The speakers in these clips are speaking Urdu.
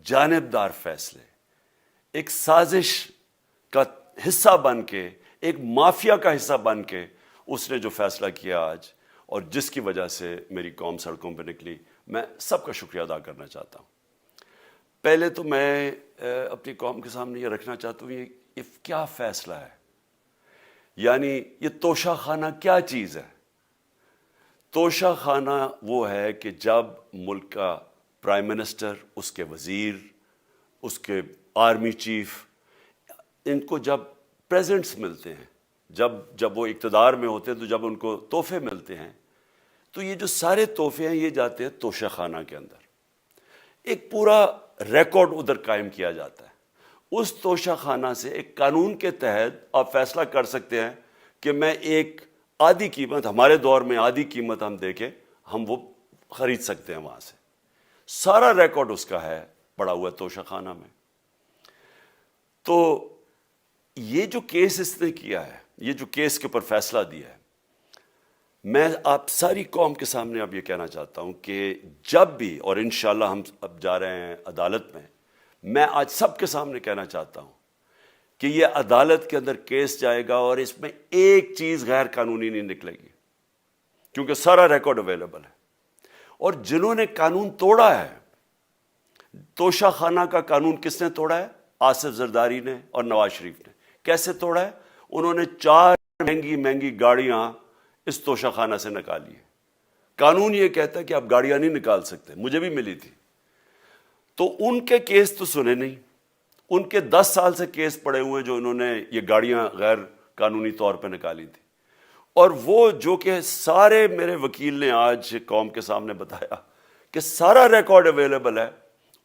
جانبدار فیصلے، ایک سازش کا حصہ بن کے، ایک مافیا کا حصہ بن کے اس نے جو فیصلہ کیا آج، اور جس کی وجہ سے میری قوم سڑکوں پہ نکلی، میں سب کا شکریہ ادا کرنا چاہتا ہوں۔ پہلے تو میں اپنی قوم کے سامنے یہ رکھنا چاہتا ہوں، یہ کیا فیصلہ ہے، یعنی یہ توشہ خانہ کیا چیز ہے؟ توشہ خانہ وہ ہے کہ جب ملک کا پرائم منسٹر، اس کے وزیر، اس کے آرمی چیف، ان کو جب پریزنٹس ملتے ہیں، جب وہ اقتدار میں ہوتے ہیں، تو جب ان کو تحفے ملتے ہیں، تو یہ جو سارے تحفے ہیں یہ جاتے ہیں توشہ خانہ کے اندر۔ ایک پورا ریکارڈ ادھر قائم کیا جاتا ہے۔ اس توشہ خانہ سے ایک قانون کے تحت آپ فیصلہ کر سکتے ہیں کہ میں ایک آدھی قیمت، ہمارے دور میں آدھی قیمت ہم دے کے ہم وہ خرید سکتے ہیں وہاں سے۔ سارا ریکارڈ اس کا ہے پڑا ہوا توشہ خانہ میں۔ تو یہ جو کیس اس نے کیا ہے، یہ جو کیس کے اوپر فیصلہ دیا ہے، میں آپ ساری قوم کے سامنے اب یہ کہنا چاہتا ہوں کہ جب بھی، اور انشاءاللہ ہم اب جا رہے ہیں عدالت میں آج سب کے سامنے کہنا چاہتا ہوں کہ یہ عدالت کے اندر کیس جائے گا اور اس میں ایک چیز غیر قانونی نہیں نکلے گی، کیونکہ سارا ریکارڈ اویلیبل ہے۔ اور جنہوں نے قانون توڑا ہے، توشہ خانہ کا قانون کس نے توڑا ہے؟ آصف زرداری نے اور نواز شریف نے۔ کیسے توڑا ہے؟ انہوں نے 4 مہنگی مہنگی گاڑیاں اس توشہ خانہ سے نکالی ہے۔ قانون یہ کہتا ہے کہ آپ گاڑیاں نہیں نکال سکتے، مجھے بھی ملی تھی۔ تو ان کے کیس تو سنے نہیں، ان کے 10 سال سے کیس پڑے ہوئے جو انہوں نے یہ گاڑیاں غیر قانونی طور پہ نکالی تھی۔ اور وہ جو کہ سارے میرے وکیل نے آج قوم کے سامنے بتایا کہ سارا ریکارڈ اویلیبل ہے،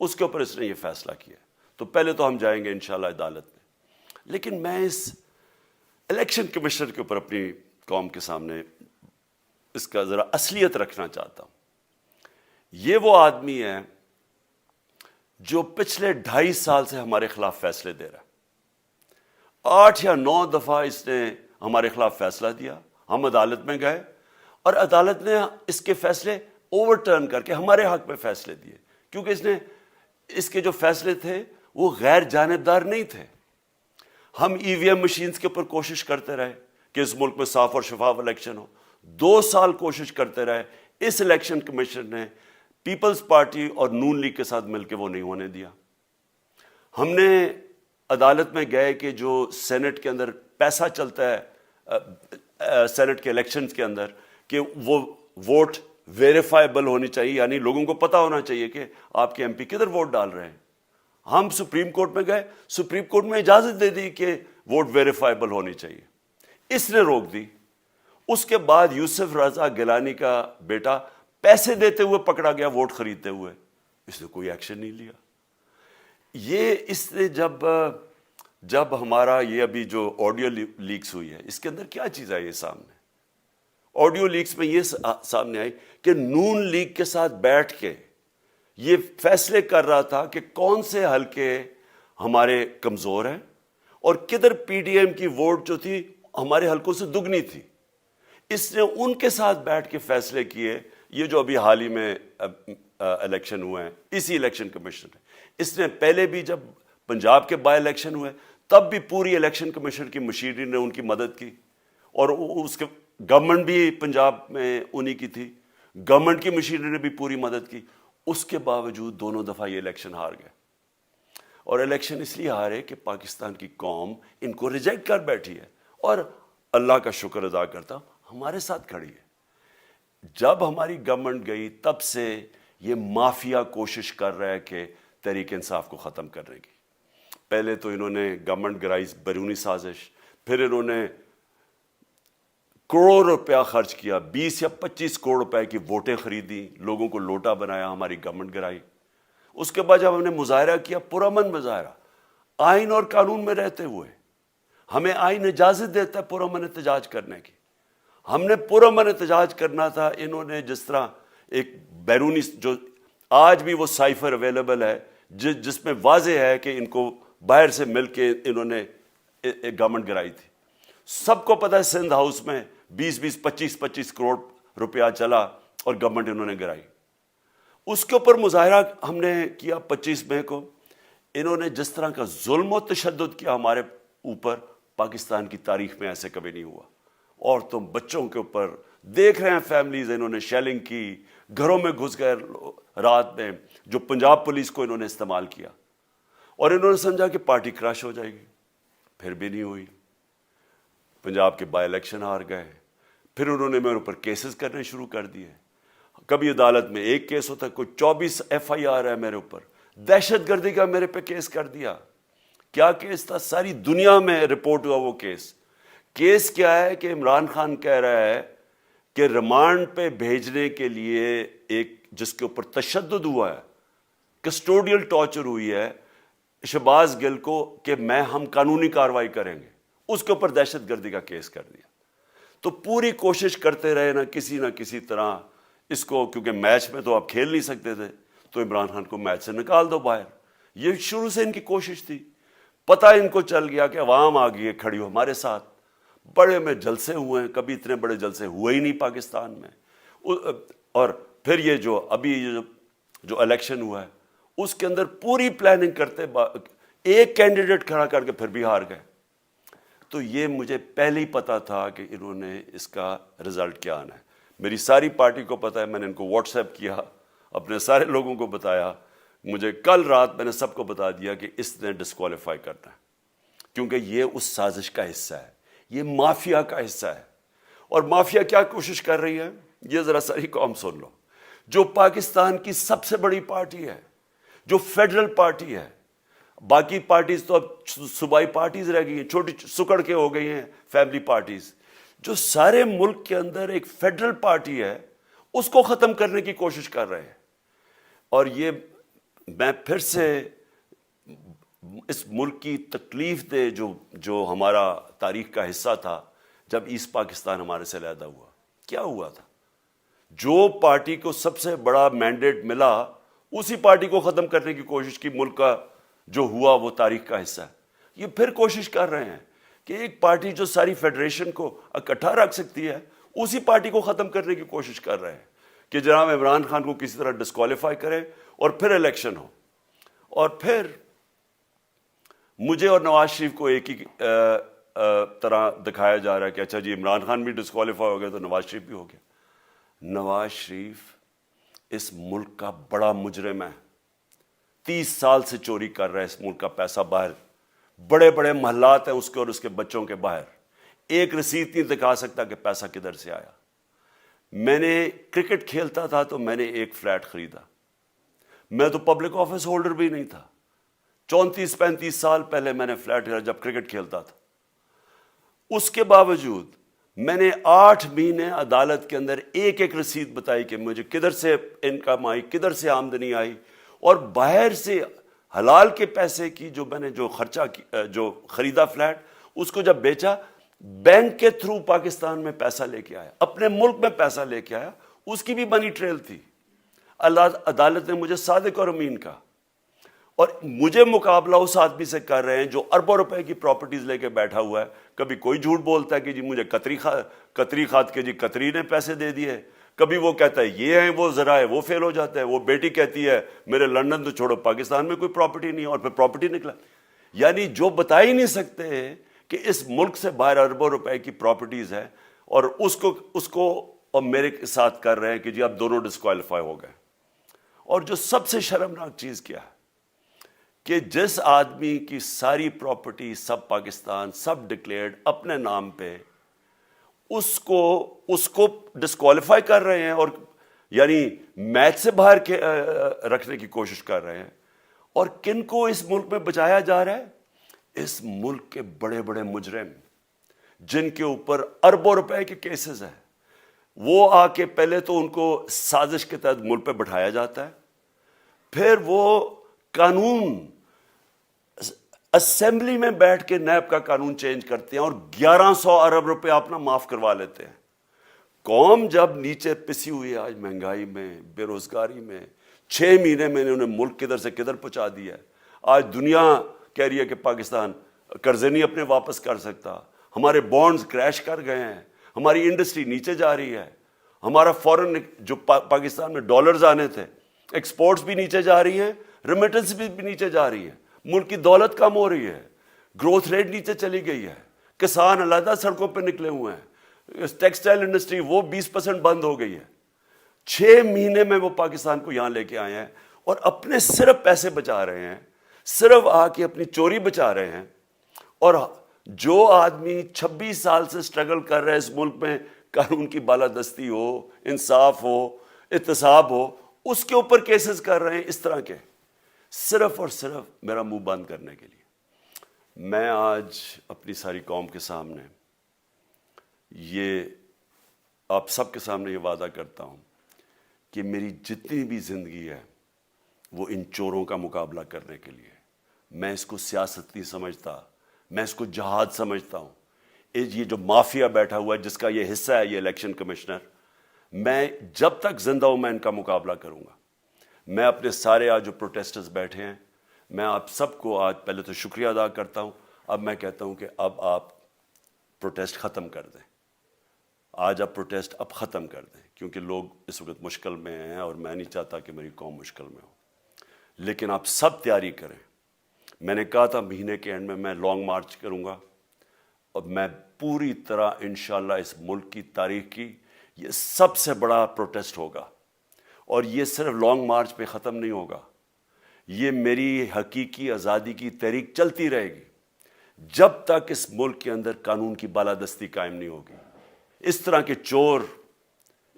اس کے اوپر اس نے یہ فیصلہ کیا۔ تو پہلے تو ہم جائیں گے انشاءاللہ عدالت میں، لیکن میں اس الیکشن کمیشنر کے اوپر اپنی قوم کے سامنے اس کا ذرا اصلیت رکھنا چاہتا ہوں۔ یہ وہ آدمی ہے جو پچھلے 2.5 سال سے ہمارے خلاف فیصلے دے رہا ہے۔ 8 یا 9 دفعہ اس نے ہمارے خلاف فیصلہ دیا، ہم عدالت میں گئے اور عدالت نے اس کے فیصلے اوور ٹرن کر کے ہمارے حق میں فیصلے دیے، کیونکہ اس کے جو فیصلے تھے وہ غیر جانبدار نہیں تھے۔ ہم ای وی ایم مشینز کے اوپر کوشش کرتے رہے کہ اس ملک میں صاف اور شفاف الیکشن ہو، 2 سال کوشش کرتے رہے۔ اس الیکشن کمیشن نے پیپلز پارٹی اور نون لیگ کے ساتھ مل کے وہ نہیں ہونے دیا۔ ہم نے عدالت میں گئے کہ جو سینٹ کے اندر پیسہ چلتا ہے، سینٹ کے الیکشنز کے اندر، کہ وہ ووٹ ویریفائبل ہونی چاہیے، یعنی لوگوں کو پتہ ہونا چاہیے کہ آپ کے ایم پی کدھر ووٹ ڈال رہے ہیں۔ ہم سپریم کورٹ میں گئے، سپریم کورٹ میں اجازت دے دی کہ ووٹ ویریفائبل ہونی چاہیے، اس نے روک دی۔ اس کے بعد یوسف رضا گیلانی کا بیٹا پیسے دیتے ہوئے پکڑا گیا ووٹ خریدتے ہوئے، اس نے کوئی ایکشن نہیں لیا۔ یہ اس نے جب ہمارا یہ ابھی جو آڈیو لیکس ہوئی ہے، اس کے اندر کیا چیز آئی ہے سامنے؟ آڈیو لیکس میں یہ سامنے آئی کہ نون لیگ کے ساتھ بیٹھ کے یہ فیصلے کر رہا تھا کہ کون سے حلقے ہمارے کمزور ہیں اور کدھر پی ڈی ایم کی ووٹ جو تھی ہمارے حلقوں سے دگنی تھی۔ اس نے ان کے ساتھ بیٹھ کے فیصلے کیے۔ یہ جو ابھی حال ہی میں الیکشن ہوئے ہیں، اسی الیکشن کمیشن نے، اس نے پہلے بھی جب پنجاب کے بائی الیکشن ہوئے تب بھی پوری الیکشن کمیشن کی مشینری نے ان کی مدد کی، اور اس کے گورنمنٹ بھی پنجاب میں انہی کی تھی، گورنمنٹ کی مشینری نے بھی پوری مدد کی۔ اس کے باوجود دونوں دفعہ یہ الیکشن ہار گئے، اور الیکشن اس لیے ہارے کہ پاکستان کی قوم ان کو ریجیکٹ کر بیٹھی ہے، اور اللہ کا شکر ادا کرتا ہوں ہمارے ساتھ کھڑی ہے۔ جب ہماری گورنمنٹ گئی تب سے یہ مافیا کوشش کر رہا ہے کہ تحریک انصاف کو ختم کرنے کی۔ پہلے تو انہوں نے گورنمنٹ گرائی بیرونی سازش، پھر انہوں نے کروڑ روپیہ خرچ کیا، 20 یا 25 کروڑ روپے کی ووٹیں خریدی، لوگوں کو لوٹا بنایا، ہماری گورنمنٹ گرائی۔ اس کے بعد جب ہم نے مظاہرہ کیا، پرامن مظاہرہ، آئین اور قانون میں رہتے ہوئے، ہمیں آئین اجازت دیتا ہے پرامن احتجاج کرنے کی، ہم نے پرامن احتجاج کرنا تھا۔ انہوں نے جس طرح ایک بیرونی، جو آج بھی وہ سائفر اویلیبل ہے جس میں واضح ہے کہ ان کو باہر سے مل کے انہوں نے ایک گورنمنٹ گرائی تھی۔ سب کو پتہ ہے سندھ ہاؤس میں 20-25 کروڑ روپیہ چلا اور گورنمنٹ انہوں نے گرائی۔ اس کے اوپر مظاہرہ ہم نے کیا 25 مئی کو. انہوں نے جس طرح کا ظلم و تشدد کیا ہمارے اوپر، پاکستان کی تاریخ میں ایسے کبھی نہیں ہوا. عورتوں بچوں کے اوپر دیکھ رہے ہیں فیملیز، انہوں نے شیلنگ کی، گھروں میں گھس گئے رات میں، جو پنجاب پولیس کو انہوں نے استعمال کیا، اور انہوں نے سمجھا کہ پارٹی کراش ہو جائے گی. پھر بھی نہیں ہوئی. پنجاب کے بائی الیکشن ہار گئے. پھر انہوں نے میرے اوپر کیسز کرنے شروع کر دیے. کبھی عدالت میں ایک کیس ہوتا ہے، کوئی 24 FIR ہے میرے اوپر. دہشت گردی کا میرے پہ کیس کر دیا. کیا کیس تھا؟ ساری دنیا میں رپورٹ ہوا وہ کیس. کیس کیا ہے کہ عمران خان کہہ رہا ہے کہ ریمانڈ پہ بھیجنے کے لیے ایک جس کے اوپر تشدد ہوا ہے، کسٹوڈیل ٹارچر ہوئی ہے شہباز گل کو، کہ ہم قانونی کارروائی کریں گے، اس کے اوپر دہشت گردی کا کیس کر دیا. تو پوری کوشش کرتے رہے نہ کسی طرح اس کو، کیونکہ میچ میں تو آپ کھیل نہیں سکتے تھے، تو عمران خان کو میچ سے نکال دو باہر. یہ شروع سے ان کی کوشش تھی. پتہ ان کو چل گیا کہ عوام آ گئی ہے کھڑی ہو ہمارے ساتھ. بڑے میں جلسے ہوئے ہیں، کبھی اتنے بڑے جلسے ہوئے ہی نہیں پاکستان میں. اور پھر یہ جو الیکشن ہوا ہے اس کے اندر پوری پلاننگ کرتے ایک کینڈیڈیٹ کھڑا کر کے پھر بھی ہار گئے. تو یہ مجھے پہلے ہی پتا تھا کہ انہوں نے اس کا رزلٹ کیا آنا ہے. میری ساری پارٹی کو پتا ہے، میں نے ان کو واٹس ایپ کیا، اپنے سارے لوگوں کو بتایا. مجھے کل رات میں نے سب کو بتا دیا کہ اس نے ڈسکوالیفائی کرنا ہے، کیونکہ یہ اس سازش کا حصہ ہے، یہ مافیا کا حصہ ہے. اور مافیا کیا کوشش کر رہی ہے، یہ ذرا ساری قوم سن لو. جو پاکستان کی سب سے بڑی پارٹی ہے، جو فیڈرل پارٹی ہے، باقی پارٹیز تو اب صوبائی پارٹیز رہ گئی ہیں، چھوٹی سکڑ کے ہو گئی ہیں فیملی پارٹیز. جو سارے ملک کے اندر ایک فیڈرل پارٹی ہے، اس کو ختم کرنے کی کوشش کر رہے ہیں. اور یہ میں پھر سے اس ملک کی تکلیف دے جو ہمارا تاریخ کا حصہ تھا، جب ایسٹ پاکستان ہمارے سے علیحدہ ہوا، کیا ہوا تھا؟ جو پارٹی کو سب سے بڑا مینڈیٹ ملا، اسی پارٹی کو ختم کرنے کی کوشش کی. ملک کا جو ہوا وہ تاریخ کا حصہ ہے. یہ پھر کوشش کر رہے ہیں کہ ایک پارٹی جو ساری فیڈریشن کو اکٹھا رکھ سکتی ہے، اسی پارٹی کو ختم کرنے کی کوشش کر رہے ہیں کہ جناب عمران خان کو کسی طرح ڈسکوالیفائی کرے اور پھر الیکشن ہو. اور پھر مجھے اور نواز شریف کو ایک ہی طرح دکھایا جا رہا ہے کہ اچھا جی عمران خان بھی ڈسکوالیفائی ہو گیا تو نواز شریف بھی ہو گیا. نواز شریف اس ملک کا بڑا مجرم ہے. 30 سال سے چوری کر رہا ہے اس ملک کا پیسہ باہر. بڑے بڑے محلات ہیں اس کے اور اس کے بچوں کے باہر. ایک رسید نہیں دکھا سکتا کہ پیسہ کدھر سے آیا. میں نے کرکٹ کھیلتا تھا تو میں نے ایک فلیٹ خریدا. میں تو پبلک آفس ہولڈر بھی نہیں تھا. 34-35 سال پہلے میں نے فلیٹ خریدا جب کرکٹ کھیلتا تھا. اس کے باوجود میں نے 8 مہینے عدالت کے اندر ایک رسید بتائی کہ مجھے کدھر سے انکم آئی، کدھر سے آمدنی آئی. اور باہر سے حلال کے پیسے کی میں نے جو خرچہ جو خریدا فلیٹ، اس کو جب بیچا، بینک کے تھرو پاکستان میں پیسہ لے کے آیا، اپنے ملک میں پیسہ لے کے آیا. اس کی بھی منی ٹریل تھی. عدالت نے مجھے صادق اور امین کہا. اور مجھے مقابلہ اس آدمی سے کر رہے ہیں جو اربوں روپے کی پراپرٹیز لے کے بیٹھا ہوا ہے. کبھی کوئی جھوٹ بولتا ہے کہ جی مجھے قطری خات کے جی قطری نے پیسے دے دیے. کبھی وہ کہتا ہے یہ ہیں وہ ذرائع، وہ فیل ہو جاتا ہے. وہ بیٹی کہتی ہے میرے لندن تو چھوڑو پاکستان میں کوئی پراپرٹی نہیں، اور پھر پراپرٹی نکلا. یعنی جو بتا ہی نہیں سکتے کہ اس ملک سے باہر اربوں روپے کی پراپرٹیز ہے، اور اس کو اور میرے ساتھ کر رہے ہیں کہ جی اب دونوں ڈسکوالیفائی ہو گئے. اور جو سب سے شرمناک چیز کیا ہے کہ جس آدمی کی ساری پراپرٹی سب پاکستان سب ڈکلیئرڈ اپنے نام پہ، اس کو ڈسکوالیفائی کر رہے ہیں، اور یعنی میچ سے باہر رکھنے کی کوشش کر رہے ہیں. اور کن کو اس ملک میں بچایا جا رہا ہے؟ اس ملک کے بڑے بڑے مجرم جن کے اوپر اربوں روپے کے کیسز ہیں، وہ آ کے پہلے تو ان کو سازش کے تحت ملک پہ بٹھایا جاتا ہے. پھر وہ قانون اسمبلی میں بیٹھ کے نیب کا قانون چینج کرتے ہیں اور 1100 ارب روپے اپنا معاف کروا لیتے ہیں. قوم جب نیچے پسی ہوئی ہے آج مہنگائی میں، بے روزگاری میں، 6 مہینے میں انہیں ملک کدھر سے کدھر پہنچا دیا ہے. آج دنیا کہہ رہی ہے کہ پاکستان قرضے نہیں اپنے واپس کر سکتا. ہمارے بانڈز کریش کر گئے ہیں، ہماری انڈسٹری نیچے جا رہی ہے. ہمارا فورن جو پاکستان میں ڈالرز آنے تھے ایکسپورٹس بھی نیچے جا رہی ہیں, ریمیٹنس بھی نیچے جا رہی ہے, ملک کی دولت کم ہو رہی ہے, گروتھ ریٹ نیچے چلی گئی ہے, کسان علیحدہ سڑکوں پہ نکلے ہوئے ہیں, ٹیکسٹائل انڈسٹری وہ 20% بند ہو گئی ہے. 6 مہینے میں وہ پاکستان کو یہاں لے کے آئے ہیں اور اپنے صرف پیسے بچا رہے ہیں, صرف آ کے اپنی چوری بچا رہے ہیں. اور جو آدمی 26 سال سے سٹرگل کر رہے ہیں اس ملک میں, قانون کی بالادستی ہو, انصاف ہو, احتساب ہو, اس کے اوپر کیسز کر رہے ہیں اس طرح کے, صرف اور صرف میرا منہ بند کرنے کے لیے. میں آج اپنی ساری قوم کے سامنے یہ آپ سب کے سامنے یہ وعدہ کرتا ہوں کہ میری جتنی بھی زندگی ہے وہ ان چوروں کا مقابلہ کرنے کے لیے. میں اس کو سیاست نہیں سمجھتا, میں اس کو جہاد سمجھتا ہوں. یہ جو مافیا بیٹھا ہوا ہے جس کا یہ حصہ ہے یہ الیکشن کمشنر, میں جب تک زندہ ہوں میں ان کا مقابلہ کروں گا. میں اپنے سارے آج جو پروٹیسٹرز بیٹھے ہیں, میں آپ سب کو آج پہلے تو شکریہ ادا کرتا ہوں. اب میں کہتا ہوں کہ اب آپ پروٹیسٹ ختم کر دیں. آج آپ پروٹیسٹ اب ختم کر دیں, کیونکہ لوگ اس وقت مشکل میں ہیں اور میں نہیں چاہتا کہ میری قوم مشکل میں ہو. لیکن آپ سب تیاری کریں. میں نے کہا تھا مہینے کے اینڈ میں لانگ مارچ کروں گا, اور میں پوری طرح انشاءاللہ اس ملک کی تاریخ کی یہ سب سے بڑا پروٹیسٹ ہوگا. اور یہ صرف لانگ مارچ پہ ختم نہیں ہوگا, یہ میری حقیقی آزادی کی تحریک چلتی رہے گی جب تک اس ملک کے اندر قانون کی بالادستی قائم نہیں ہوگی. اس طرح کے چور,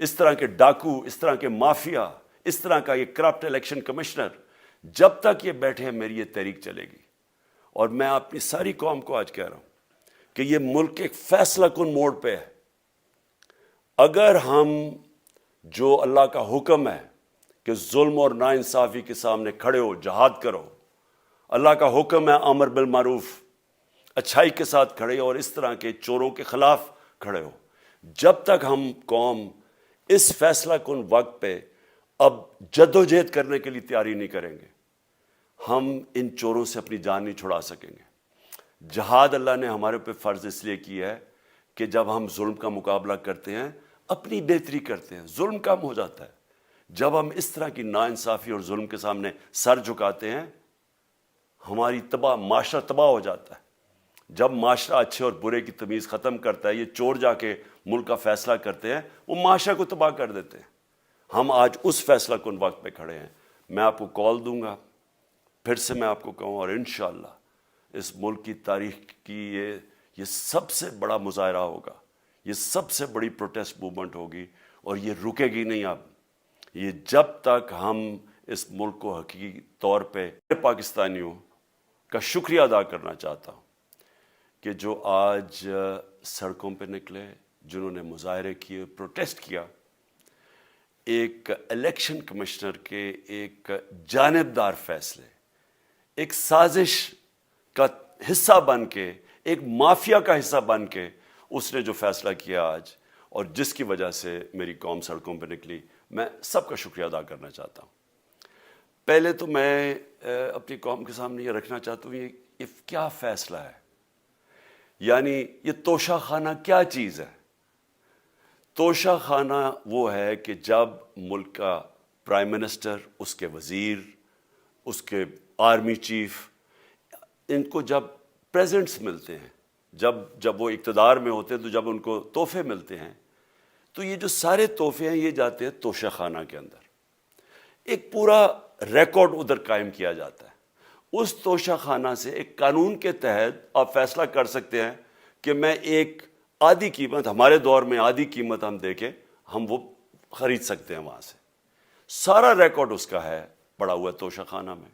اس طرح کے ڈاکو, اس طرح کے مافیا, اس طرح کا یہ کرپٹ الیکشن کمشنر, جب تک یہ بیٹھے ہیں میری یہ تحریک چلے گی. اور میں اپنی ساری قوم کو آج کہہ رہا ہوں کہ یہ ملک ایک فیصلہ کن موڑ پہ ہے. اگر ہم جو اللہ کا حکم ہے کہ ظلم اور ناانصافی کے سامنے کھڑے ہو, جہاد کرو, اللہ کا حکم ہے امر بالمعروف, اچھائی کے ساتھ کھڑے ہو اور اس طرح کے چوروں کے خلاف کھڑے ہو, جب تک ہم قوم اس فیصلہ کن وقت پہ اب جدوجہد کرنے کے لیے تیاری نہیں کریں گے, ہم ان چوروں سے اپنی جان نہیں چھڑا سکیں گے. جہاد اللہ نے ہمارے پہ فرض اس لیے کیا ہے کہ جب ہم ظلم کا مقابلہ کرتے ہیں اپنی بہتری کرتے ہیں, ظلم کم ہو جاتا ہے. جب ہم اس طرح کی ناانصافی اور ظلم کے سامنے سر جھکاتے ہیں ہماری معاشرہ تباہ ہو جاتا ہے. جب معاشرہ اچھے اور برے کی تمیز ختم کرتا ہے, یہ چور جا کے ملک کا فیصلہ کرتے ہیں, وہ معاشرہ کو تباہ کر دیتے ہیں. ہم آج اس فیصلہ کن وقت پہ کھڑے ہیں. میں آپ کو کال دوں گا, پھر سے میں آپ کو کہوں, اور انشاءاللہ اس ملک کی تاریخ کی یہ سب سے بڑا مظاہرہ ہوگا, یہ سب سے بڑی پروٹیسٹ موومنٹ ہوگی, اور یہ رکے گی نہیں. اب یہ جب تک ہم اس ملک کو حقیقی طور پہ پاکستانیوں کا شکریہ ادا کرنا چاہتا ہوں کہ جو آج سڑکوں پہ نکلے, جنہوں نے مظاہرے کیے, پروٹیسٹ کیا, ایک الیکشن کمشنر کے ایک جانبدار فیصلے, ایک سازش کا حصہ بن کے, ایک مافیا کا حصہ بن کے اس نے جو فیصلہ کیا آج, اور جس کی وجہ سے میری قوم سڑکوں پہ نکلی, میں سب کا شکریہ ادا کرنا چاہتا ہوں. پہلے تو میں اپنی قوم کے سامنے یہ رکھنا چاہتا ہوں یہ کیا فیصلہ ہے, یعنی یہ توشہ خانہ کیا چیز ہے. توشہ خانہ وہ ہے کہ جب ملک کا پرائم منسٹر, اس کے وزیر, اس کے آرمی چیف, ان کو جب پریزنٹس ملتے ہیں, جب وہ اقتدار میں ہوتے ہیں, تو جب ان کو تحفے ملتے ہیں, تو یہ جو سارے تحفے ہیں یہ جاتے ہیں توشہ خانہ کے اندر. ایک پورا ریکارڈ ادھر قائم کیا جاتا ہے. اس توشہ خانہ سے ایک قانون کے تحت آپ فیصلہ کر سکتے ہیں کہ میں ایک آدھی قیمت, ہمارے دور میں آدھی قیمت ہم دے کے ہم وہ خرید سکتے ہیں وہاں سے. سارا ریکارڈ اس کا ہے پڑا ہوا ہے توشہ خانہ میں.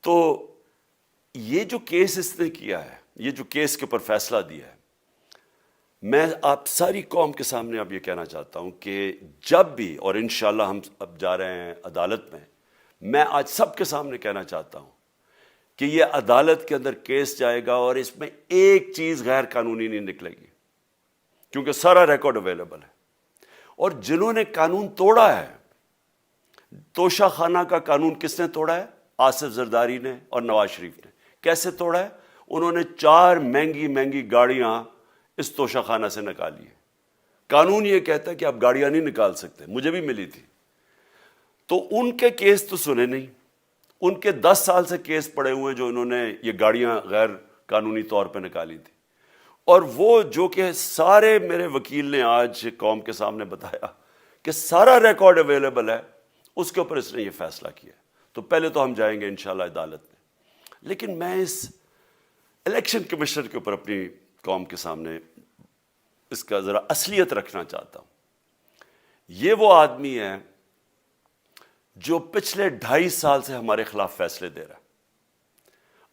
تو یہ جو کیس اس نے کیا ہے, یہ جو کیس کے اوپر فیصلہ دیا ہے, میں آپ ساری قوم کے سامنے اب یہ کہنا چاہتا ہوں کہ جب بھی, اور انشاءاللہ ہم اب جا رہے ہیں عدالت میں آج سب کے سامنے کہنا چاہتا ہوں کہ یہ عدالت کے اندر کیس جائے گا اور اس میں ایک چیز غیر قانونی نہیں نکلے گی, کیونکہ سارا ریکارڈ اویلیبل ہے. اور جنہوں نے قانون توڑا ہے, توشہ خانہ کا قانون کس نے توڑا ہے؟ آصف زرداری نے اور نواز شریف نے. کیسے توڑا ہے؟ انہوں نے 4 مہنگی گاڑیاں اس توشہ خانہ سے نکالی ہے. قانون یہ کہتا ہے کہ آپ گاڑیاں نہیں نکال سکتے, مجھے بھی ملی تھی. تو ان کے کیس تو سنے نہیں, ان کے 10 سال سے کیس پڑے ہوئے ہیں جو انہوں نے یہ گاڑیاں غیر قانونی طور پہ نکالی تھی, اور وہ جو کہ سارے میرے وکیل نے آج قوم کے سامنے بتایا کہ سارا ریکارڈ اویلیبل ہے, اس کے اوپر اس نے یہ فیصلہ کیا. تو پہلے تو ہم جائیں گے انشاءاللہ عدالت میں, لیکن میں اس الیکشن کمیشن کے اوپر اپنی قوم کے سامنے اس کا ذرا اصلیت رکھنا چاہتا ہوں. یہ وہ آدمی ہے جو پچھلے 2.5 سال سے ہمارے خلاف فیصلے دے رہا ہے.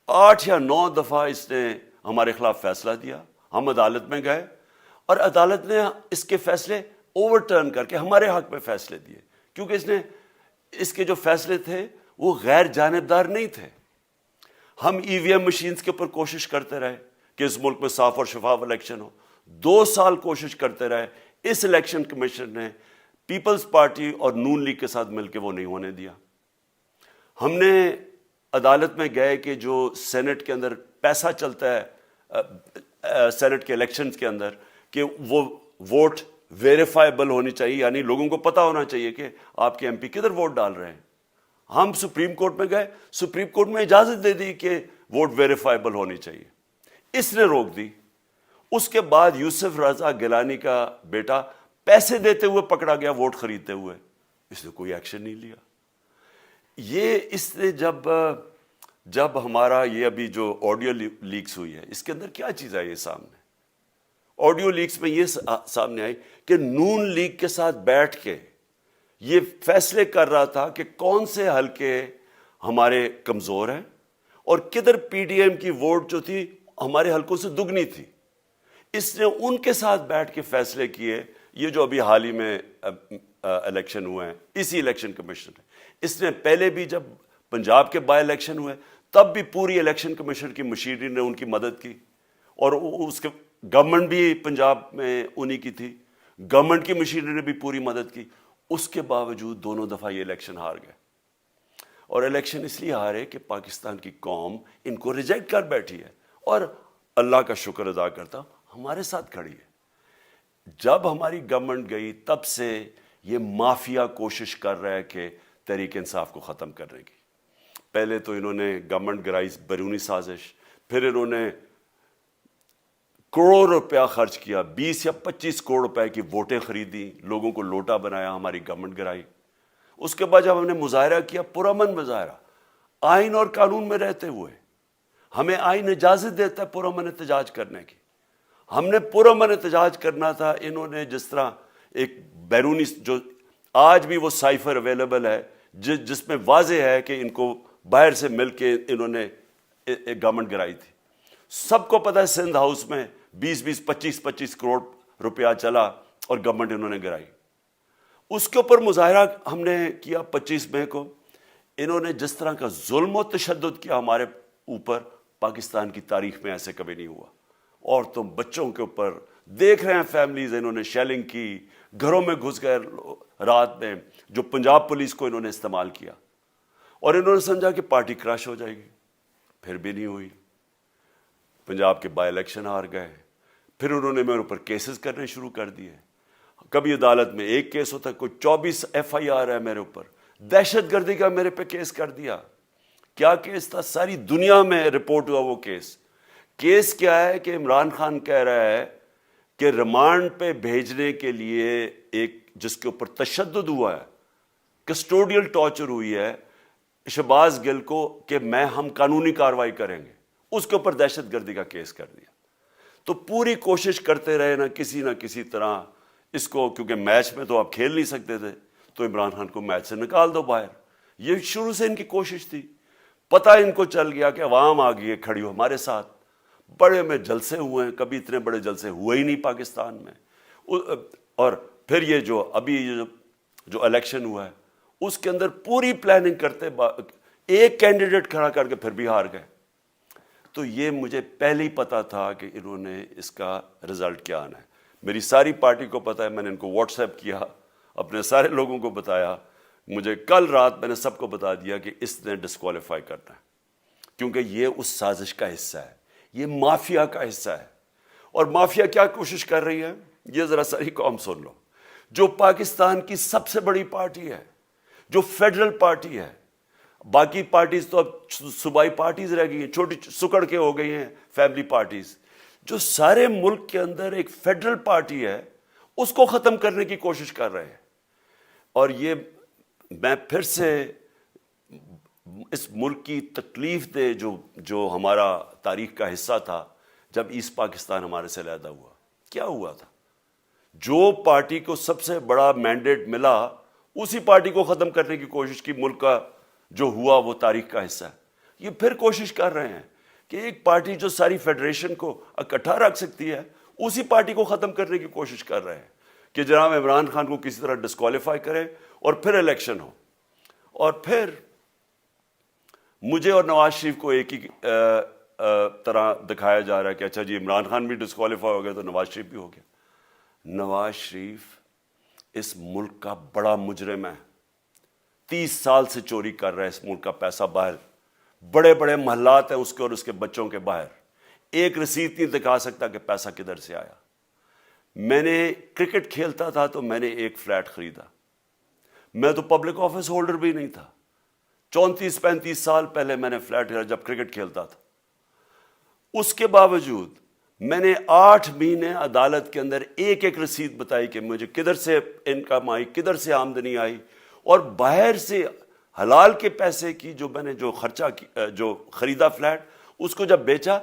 8 یا 9 دفعہ اس نے ہمارے خلاف فیصلہ دیا, ہم عدالت میں گئے اور عدالت نے اس کے فیصلے اوور ٹرن کر کے ہمارے حق میں فیصلے دیے, کیونکہ اس کے جو فیصلے تھے وہ غیر جانبدار نہیں تھے. ہم ای وی ایم مشینز کے اوپر کوشش کرتے رہے کہ اس ملک میں صاف اور شفاف الیکشن ہو, 2 سال کوشش کرتے رہے. اس الیکشن کمیشن نے پیپلز پارٹی اور نون لیگ کے ساتھ مل کے وہ نہیں ہونے دیا. ہم نے عدالت میں گئے کہ جو سینٹ کے اندر پیسہ چلتا ہے سینٹ کے الیکشنز کے اندر, کہ وہ ووٹ ویریفائبل ہونی چاہیے, یعنی لوگوں کو پتہ ہونا چاہیے کہ آپ کے ایم پی کدھر ووٹ ڈال رہے ہیں. ہم سپریم کورٹ میں گئے, سپریم کورٹ میں اجازت دے دی کہ ووٹ ویریفائبل ہونی چاہیے, اس نے روک دی. اس کے بعد یوسف رضا گیلانی کا بیٹا پیسے دیتے ہوئے پکڑا گیا ووٹ خریدتے ہوئے, اس نے کوئی ایکشن نہیں لیا. یہ اس نے جب ہمارا یہ ابھی جو آڈیو لیکس ہوئی ہے, اس کے اندر کیا چیز آئی ہے سامنے؟ آڈیو لیکس میں یہ سامنے آئی کہ نون لیگ کے ساتھ بیٹھ کے یہ فیصلے کر رہا تھا کہ کون سے حلقے ہمارے کمزور ہیں اور کدھر پی ڈی ایم کی ووٹ جو تھی ہمارے حلقوں سے دگنی تھی. اس نے ان کے ساتھ بیٹھ کے فیصلے کیے. یہ جو ابھی حال ہی میں الیکشن ہوئے ہیں, اسی الیکشن کمیشن نے, اس نے پہلے بھی جب پنجاب کے بائی الیکشن ہوئے تب بھی پوری الیکشن کمیشن کی مشینری نے ان کی مدد کی, اور اس کے گورنمنٹ بھی پنجاب میں انہی کی تھی, گورنمنٹ کی مشینری نے بھی پوری مدد کی. اس کے باوجود دونوں دفعہ یہ الیکشن ہار گئے, اور الیکشن اس لیے ہارے کہ پاکستان کی قوم ان کو ریجیکٹ کر بیٹھی ہے, اور اللہ کا شکر ادا کرتا ہوں ہمارے ساتھ کھڑی ہے. جب ہماری گورنمنٹ گئی تب سے یہ مافیا کوشش کر رہا ہے کہ تحریک انصاف کو ختم کرنے کی. پہلے تو انہوں نے گورنمنٹ گرائی بیرونی سازش, پھر انہوں نے کروڑ روپیہ خرچ کیا, 20 یا 25 کروڑ روپے کی ووٹیں خریدی, لوگوں کو لوٹا بنایا, ہماری گورنمنٹ گرائی. اس کے بعد جب ہم نے مظاہرہ کیا, پرامن مظاہرہ, آئین اور قانون میں رہتے ہوئے, ہمیں آئین اجازت دیتا ہے پرامن احتجاج کرنے کی, ہم نے پرامن احتجاج کرنا تھا. انہوں نے جس طرح ایک بیرونی, جو آج بھی وہ سائفر اویلیبل ہے جس میں واضح ہے کہ ان کو باہر سے مل کے انہوں نے گورنمنٹ گرائی تھی. سب کو پتہ ہے سندھ ہاؤس میں 25 کروڑ روپیہ چلا اور گورنمنٹ انہوں نے گرائی. اس کے اوپر مظاہرہ ہم نے کیا 25 مئی کو. انہوں نے جس طرح کا ظلم و تشدد کیا ہمارے اوپر, پاکستان کی تاریخ میں ایسے کبھی نہیں ہوا. عورتوں بچوں کے اوپر دیکھ رہے ہیں فیملیز, انہوں نے شیلنگ کی, گھروں میں گھس گئے رات میں, جو پنجاب پولیس کو انہوں نے استعمال کیا, اور انہوں نے سمجھا کہ پارٹی کراش ہو جائے گی. پھر بھی نہیں ہوئی. پنجاب کے بائی الیکشن ہار گئے. پھر انہوں نے میرے اوپر کیسز کرنے شروع کر دیے. کبھی عدالت میں ایک کیس ہوتا ہے, کوئی 24 ایف آئی آر ہے میرے اوپر, دہشت گردی کا میرے پہ کیس کر دیا. کیا کیس تھا؟ ساری دنیا میں رپورٹ ہوا وہ کیس. کیس کیا ہے کہ عمران خان کہہ رہا ہے کہ ریمانڈ پہ بھیجنے کے لیے ایک جس کے اوپر تشدد ہوا ہے, کسٹوڈیل ٹارچر ہوئی ہے شہباز گل کو, کہ ہم قانونی کارروائی کریں گے, اس کے اوپر دہشت گردی کا کیس کر دیا. تو پوری کوشش کرتے رہے نہ کسی طرح اس کو, کیونکہ میچ میں تو آپ کھیل نہیں سکتے تھے, تو عمران خان کو میچ سے نکال دو باہر. یہ شروع سے ان کی کوشش تھی. پتہ ان کو چل گیا کہ عوام آ گئی ہے کھڑی ہو ہمارے ساتھ. بڑے میں جلسے ہوئے ہیں, کبھی اتنے بڑے جلسے ہوئے ہی نہیں پاکستان میں. اور پھر یہ جو ابھی جو الیکشن ہوا ہے اس کے اندر پوری پلاننگ کرتے, ایک کینڈیڈیٹ کھڑا کر کے پھر بھی ہار گئے. تو یہ مجھے پہلے ہی پتا تھا کہ انہوں نے اس کا رزلٹ کیا آنا ہے. میری ساری پارٹی کو پتا ہے, میں نے ان کو واٹس ایپ کیا, اپنے سارے لوگوں کو بتایا. مجھے کل رات میں نے سب کو بتا دیا کہ اس نے ڈسکوالیفائی کرنا ہے, کیونکہ یہ اس سازش کا حصہ ہے, یہ مافیا کا حصہ ہے. اور مافیا کیا کوشش کر رہی ہے, یہ ذرا ساری قوم سن لو. جو پاکستان کی سب سے بڑی پارٹی ہے, جو فیڈرل پارٹی ہے. باقی پارٹیز تو اب صوبائی پارٹیز رہ گئی ہیں, چھوٹی سکڑ کے ہو گئی ہیں فیملی پارٹیز. جو سارے ملک کے اندر ایک فیڈرل پارٹی ہے اس کو ختم کرنے کی کوشش کر رہے ہیں. اور یہ میں پھر سے اس ملک کی تکلیف دہ جو ہمارا تاریخ کا حصہ تھا, جب ایسٹ پاکستان ہمارے سے علیحدہ ہوا, کیا ہوا تھا؟ جو پارٹی کو سب سے بڑا مینڈیٹ ملا اسی پارٹی کو ختم کرنے کی کوشش کی. ملک کا جو ہوا وہ تاریخ کا حصہ ہے. یہ پھر کوشش کر رہے ہیں کہ ایک پارٹی جو ساری فیڈریشن کو اکٹھا رکھ سکتی ہے اسی پارٹی کو ختم کرنے کی کوشش کر رہے ہیں کہ جناب عمران خان کو کسی طرح ڈسکوالیفائی کرے اور پھر الیکشن ہو. اور پھر مجھے اور نواز شریف کو ایک ہی طرح دکھایا جا رہا ہے کہ اچھا جی عمران خان بھی ڈسکوالیفائی ہو گیا تو نواز شریف بھی ہو گیا. نواز شریف اس ملک کا بڑا مجرم ہے. 30 سال سے چوری کر رہا ہے اس ملک کا پیسہ باہر. بڑے بڑے محلات ہیں اس کے اور اس کے بچوں کے باہر. ایک رسید نہیں دکھا سکتا کہ پیسہ کدھر سے آیا. میں نے کرکٹ کھیلتا تھا تو میں نے ایک فلیٹ خریدا. میں تو پبلک آفس ہولڈر بھی نہیں تھا. 34-35 سال پہلے میں نے فلیٹ خریدا جب کرکٹ کھیلتا تھا. اس کے باوجود میں نے 8 مہینے عدالت کے اندر ایک ایک رسید بتائی کہ مجھے کدھر سے انکم آئی, کدھر سے آمدنی آئی, اور باہر سے حلال کے پیسے کی جو میں نے جو خرچہ جو خریدا فلیٹ اس کو جب بیچا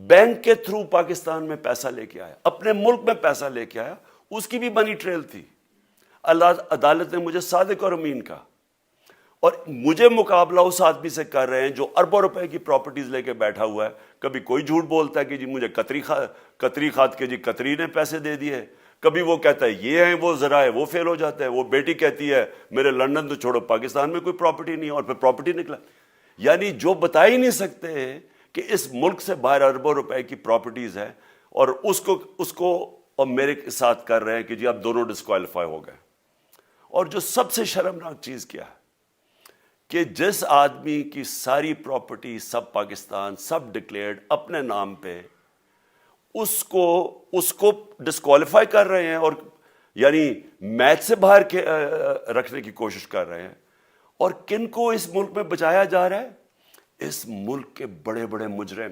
بینک کے تھرو پاکستان میں پیسہ لے کے آیا, اپنے ملک میں پیسہ لے کے آیا. اس کی بھی منی ٹریل تھی. عدالت نے مجھے صادق اور امین کہا, اور مجھے مقابلہ اس آدمی سے کر رہے ہیں جو اربوں روپے کی پراپرٹیز لے کے بیٹھا ہوا ہے. کبھی کوئی جھوٹ بولتا ہے کہ جی مجھے قطری کھاد کے جی قطری نے پیسے دے دیے, کبھی وہ کہتا ہے یہ ہیں وہ ذرائع, وہ فیل ہو جاتا ہے. وہ بیٹی کہتی ہے میرے لندن تو چھوڑو پاکستان میں کوئی پراپرٹی نہیں, اور پھر پراپرٹی نکلا. یعنی جو بتا ہی نہیں سکتے کہ اس ملک سے باہر اربوں روپے کی پراپرٹیز ہیں, اور اس کو اور میرے ساتھ کر رہے ہیں کہ جی اب دونوں ڈسکوالیفائی ہو گئے. اور جو سب سے شرمناک چیز کیا ہے کہ جس آدمی کی ساری پراپرٹی سب پاکستان سب ڈکلیئرڈ اپنے نام پہ, اس کو ڈسکوالیفائی کر رہے ہیں, اور یعنی میچ سے باہر رکھنے کی کوشش کر رہے ہیں. اور کن کو اس ملک میں بچایا جا رہا ہے؟ اس ملک کے بڑے بڑے مجرم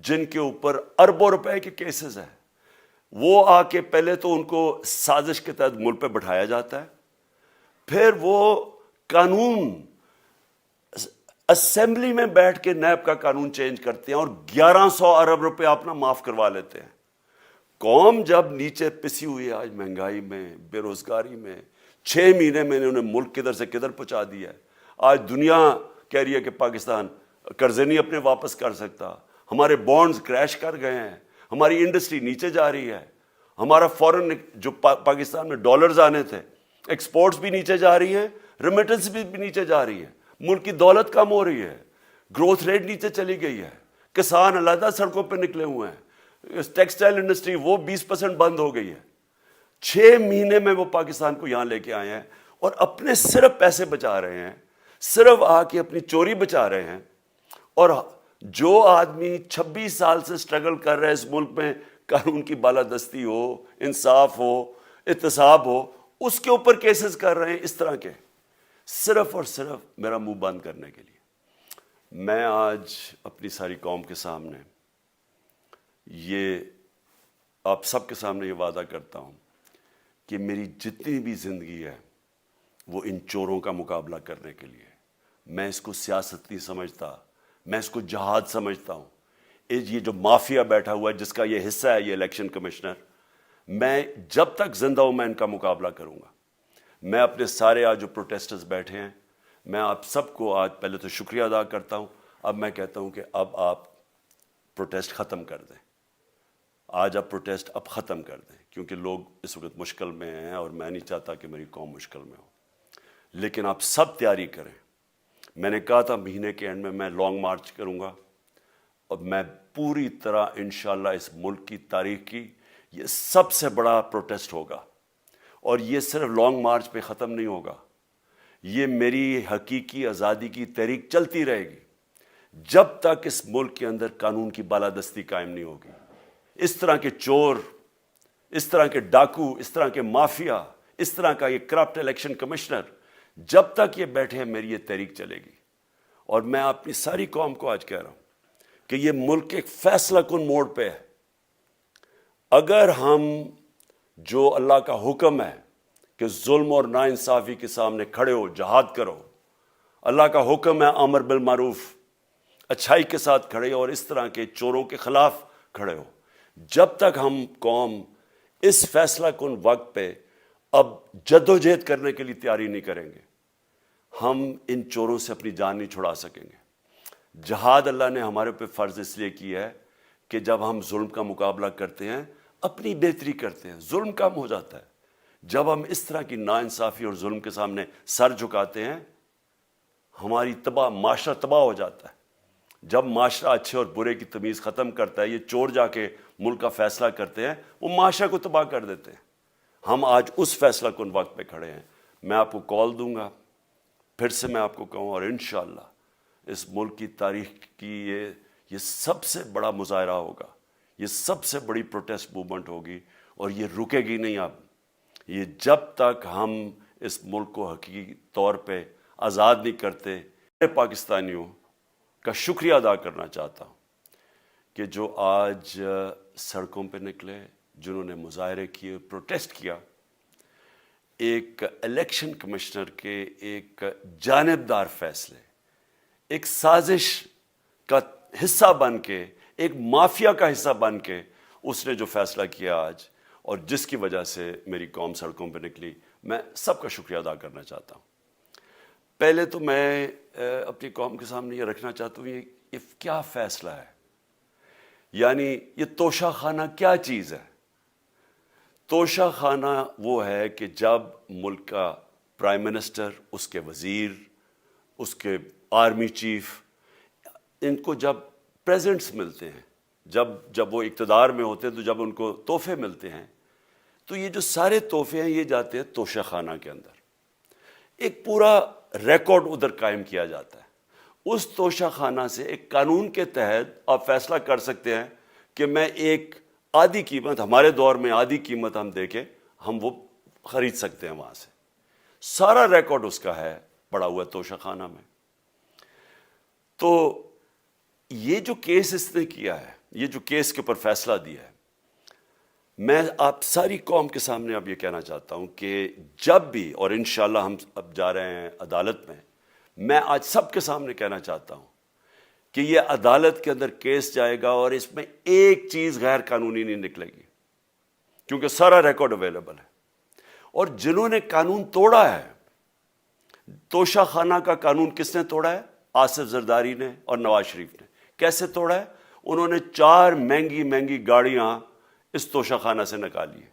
جن کے اوپر اربوں روپے کے کیسز ہیں, وہ آ کے پہلے تو ان کو سازش کے تحت ملک پہ بٹھایا جاتا ہے, پھر وہ قانون اسمبلی میں بیٹھ کے نیب کا قانون چینج کرتے ہیں اور 1100 ارب روپے اپنا معاف کروا لیتے ہیں. قوم جب نیچے پسی ہوئی ہے آج مہنگائی میں, بے روزگاری میں, 6 مہینے میں انہوں نے ملک کدھر سے کدھر پہنچا دیا ہے. آج دنیا کہہ رہی ہے کہ پاکستان قرضے نہیں اپنے واپس کر سکتا, ہمارے بانڈز کریش کر گئے ہیں, ہماری انڈسٹری نیچے جا رہی ہے, ہمارا فورن جو پاکستان میں ڈالرز آنے تھے ایکسپورٹس بھی نیچے جا رہی ہیں, ریمیٹنس بھی نیچے جا رہی ہے, ملک کی دولت کم ہو رہی ہے, گروتھ ریٹ نیچے چلی گئی ہے, کسان علیحدہ سڑکوں پہ نکلے ہوئے ہیں, ٹیکسٹائل انڈسٹری وہ 20% بند ہو گئی ہے. 6 مہینے میں وہ پاکستان کو یہاں لے کے آئے ہیں اور اپنے صرف پیسے بچا رہے ہیں, صرف آ کے اپنی چوری بچا رہے ہیں. اور جو آدمی 26 سال سے سٹرگل کر رہے ہیں اس ملک میں, قانون کی بالادستی ہو, انصاف ہو, احتساب ہو, اس کے اوپر کیسز کر رہے ہیں اس طرح کے, صرف اور صرف میرا منہ بند کرنے کے لیے. میں آج اپنی ساری قوم کے سامنے یہ آپ سب کے سامنے یہ وعدہ کرتا ہوں کہ میری جتنی بھی زندگی ہے وہ ان چوروں کا مقابلہ کرنے کے لیے. میں اس کو سیاست نہیں سمجھتا, میں اس کو جہاد سمجھتا ہوں. یہ جو مافیا بیٹھا ہوا ہے جس کا یہ حصہ ہے یہ الیکشن کمشنر, میں جب تک زندہ ہوں میں ان کا مقابلہ کروں گا. میں اپنے سارے آج جو پروٹیسٹرز بیٹھے ہیں, میں آپ سب کو آج پہلے تو شکریہ ادا کرتا ہوں. اب میں کہتا ہوں کہ اب آپ پروٹیسٹ ختم کر دیں. آج آپ پروٹیسٹ اب ختم کر دیں, کیونکہ لوگ اس وقت مشکل میں ہیں اور میں نہیں چاہتا کہ میری قوم مشکل میں ہو. لیکن آپ سب تیاری کریں. میں نے کہا تھا مہینے کے اینڈ میں لانگ مارچ کروں گا, اور میں پوری طرح انشاءاللہ اس ملک کی تاریخ کی یہ سب سے بڑا پروٹیسٹ ہوگا. اور یہ صرف لانگ مارچ پہ ختم نہیں ہوگا, یہ میری حقیقی آزادی کی تحریک چلتی رہے گی جب تک اس ملک کے اندر قانون کی بالادستی قائم نہیں ہوگی. اس طرح کے چور, اس طرح کے ڈاکو, اس طرح کے مافیا, اس طرح کا یہ کرپٹ الیکشن کمشنر جب تک یہ بیٹھے ہیں میری یہ تحریک چلے گی. اور میں اپنی ساری قوم کو آج کہہ رہا ہوں کہ یہ ملک ایک فیصلہ کن موڑ پہ ہے. اگر ہم جو اللہ کا حکم ہے کہ ظلم اور ناانصافی کے سامنے کھڑے ہو، جہاد کرو، اللہ کا حکم ہے امر بالمعروف، اچھائی کے ساتھ کھڑے ہو اور اس طرح کے چوروں کے خلاف کھڑے ہو، جب تک ہم قوم اس فیصلہ کن وقت پہ اب جدوجہد کرنے کے لیے تیاری نہیں کریں گے، ہم ان چوروں سے اپنی جان نہیں چھڑا سکیں گے. جہاد اللہ نے ہمارے پہ فرض اس لیے کیا ہے کہ جب ہم ظلم کا مقابلہ کرتے ہیں اپنی بہتری کرتے ہیں، ظلم کم ہو جاتا ہے. جب ہم اس طرح کی ناانصافی اور ظلم کے سامنے سر جھکاتے ہیں ہماری معاشرہ تباہ ہو جاتا ہے. جب معاشرہ اچھے اور برے کی تمیز ختم کرتا ہے، یہ چور جا کے ملک کا فیصلہ کرتے ہیں، وہ معاشرہ کو تباہ کر دیتے ہیں. ہم آج اس فیصلہ کن وقت پہ کھڑے ہیں. میں آپ کو کال دوں گا، پھر سے میں آپ کو کہوں، اور انشاءاللہ اس ملک کی تاریخ کی یہ سب سے بڑا مظاہرہ ہوگا، یہ سب سے بڑی پروٹیسٹ موومنٹ ہوگی، اور یہ رکے گی نہیں. اب یہ جب تک ہم اس ملک کو حقیقی طور پہ آزاد نہیں کرتے. میں پاکستانیوں کا شکریہ ادا کرنا چاہتا ہوں کہ جو آج سڑکوں پہ نکلے، جنہوں نے مظاہرے کیے، پروٹیسٹ کیا. ایک الیکشن کمشنر کے ایک جانبدار فیصلے، ایک سازش کا حصہ بن کے، ایک مافیا کا حصہ بن کے اس نے جو فیصلہ کیا آج، اور جس کی وجہ سے میری قوم سڑکوں پہ نکلی، میں سب کا شکریہ ادا کرنا چاہتا ہوں. پہلے تو میں اپنی قوم کے سامنے یہ رکھنا چاہتا ہوں یہ کیا فیصلہ ہے، یعنی یہ توشہ خانہ کیا چیز ہے. توشہ خانہ وہ ہے کہ جب ملک کا پرائم منسٹر، اس کے وزیر، اس کے آرمی چیف، ان کو جب پریزنٹس ملتے ہیں، جب وہ اقتدار میں ہوتے ہیں، تو جب ان کو تحفے ملتے ہیں، تو یہ جو سارے تحفے ہیں یہ جاتے ہیں توشہ خانہ کے اندر. ایک پورا ریکارڈ ادھر قائم کیا جاتا ہے. اس توشہ خانہ سے ایک قانون کے تحت آپ فیصلہ کر سکتے ہیں کہ میں ایک آدھی قیمت، ہمارے دور میں آدھی قیمت ہم دے کے ہم وہ خرید سکتے ہیں وہاں سے. سارا ریکارڈ اس کا ہے پڑا ہوا ہے توشہ خانہ میں. تو یہ جو کیس اس نے کیا ہے، یہ جو کیس کے اوپر فیصلہ دیا ہے، میں آپ ساری قوم کے سامنے اب یہ کہنا چاہتا ہوں کہ جب بھی، اور انشاءاللہ ہم اب جا رہے ہیں عدالت میں آج سب کے سامنے کہنا چاہتا ہوں کہ یہ عدالت کے اندر کیس جائے گا اور اس میں ایک چیز غیر قانونی نہیں نکلے گی، کیونکہ سارا ریکارڈ اویلیبل ہے. اور جنہوں نے قانون توڑا ہے، توشہ خانہ کا قانون کس نے توڑا ہے؟ آصف زرداری نے اور نواز شریف نے. کیسے توڑا ہے؟ انہوں نے 4 مہنگی گاڑیاں اس توشہ خانہ سے نکالی ہے.